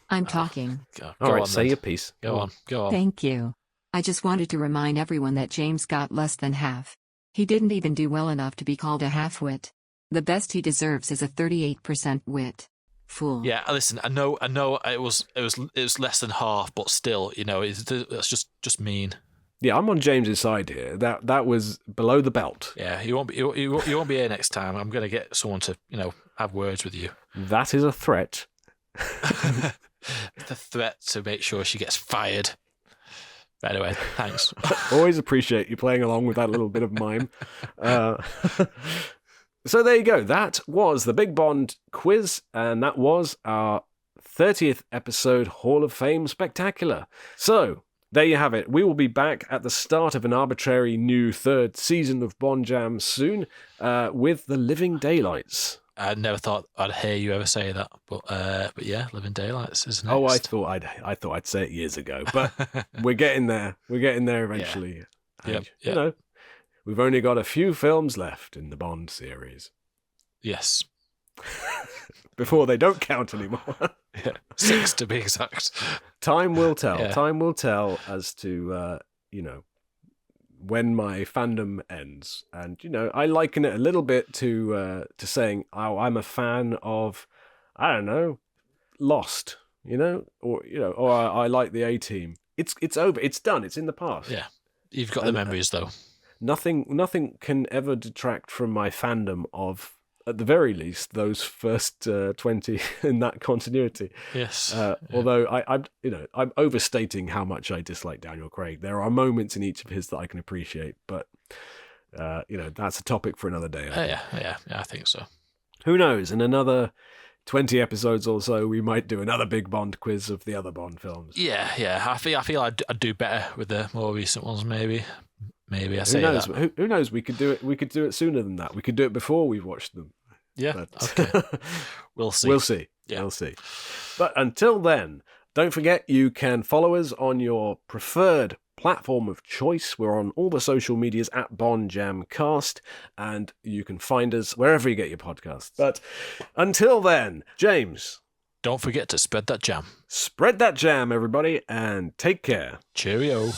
I'm talking. Go All right, on, say then. your piece. Go on. Thank you. I just wanted to remind everyone that James got less than half. He didn't even do well enough to be called a half-wit. The best he deserves is a 38% wit. Fool. Yeah, listen. I know. It was less than half, but still, that's just mean. Yeah, I'm on James's side here. That was below the belt. Yeah, you won't be here next time. I'm going to get someone to have words with you. That is a threat. The threat to make sure she gets fired. But anyway, thanks. Always appreciate you playing along with that little bit of mime. So there you go. That was the Big Bond quiz, and that was our 30th episode Hall of Fame Spectacular. So there you have it. We will be back at the start of an arbitrary new third season of Bond Jam soon with The Living Daylights. I never thought I'd hear you ever say that, but yeah, Living Daylights is next. Oh, I thought I'd say it years ago, but we're getting there. We're getting there eventually. And, Yep. You know, we've only got a few films left in the Bond series Yes. before they don't count anymore. Yeah. 6 to be exact. Time will tell. Yeah. Time will tell as to when my fandom ends. And I liken it a little bit to saying, "Oh, I'm a fan of, I don't know, Lost." Or I like the A-Team. It's over. It's done. It's in the past. Yeah. You've got the memories though. Nothing can ever detract from my fandom of at the very least, those first 20 in that continuity. Yes. Although I'm overstating how much I dislike Daniel Craig. There are moments in each of his that I can appreciate, but that's a topic for another day. Yeah, I think so. Who knows? In another 20 episodes or so, we might do another big Bond quiz of the other Bond films. Yeah. I feel I'd do better with the more recent ones. Maybe I say Who knows? that. Who knows? We could do it. We could do it sooner than that. We could do it before we've watched them. Yeah. But Okay. We'll see. We'll see. Yeah. We'll see. But until then, don't forget you can follow us on your preferred platform of choice. We're on all the social medias at BondJamCast, and you can find us wherever you get your podcasts. But until then, James, Don't forget to spread that jam. spread that jam, everybody, and take care. Cheerio.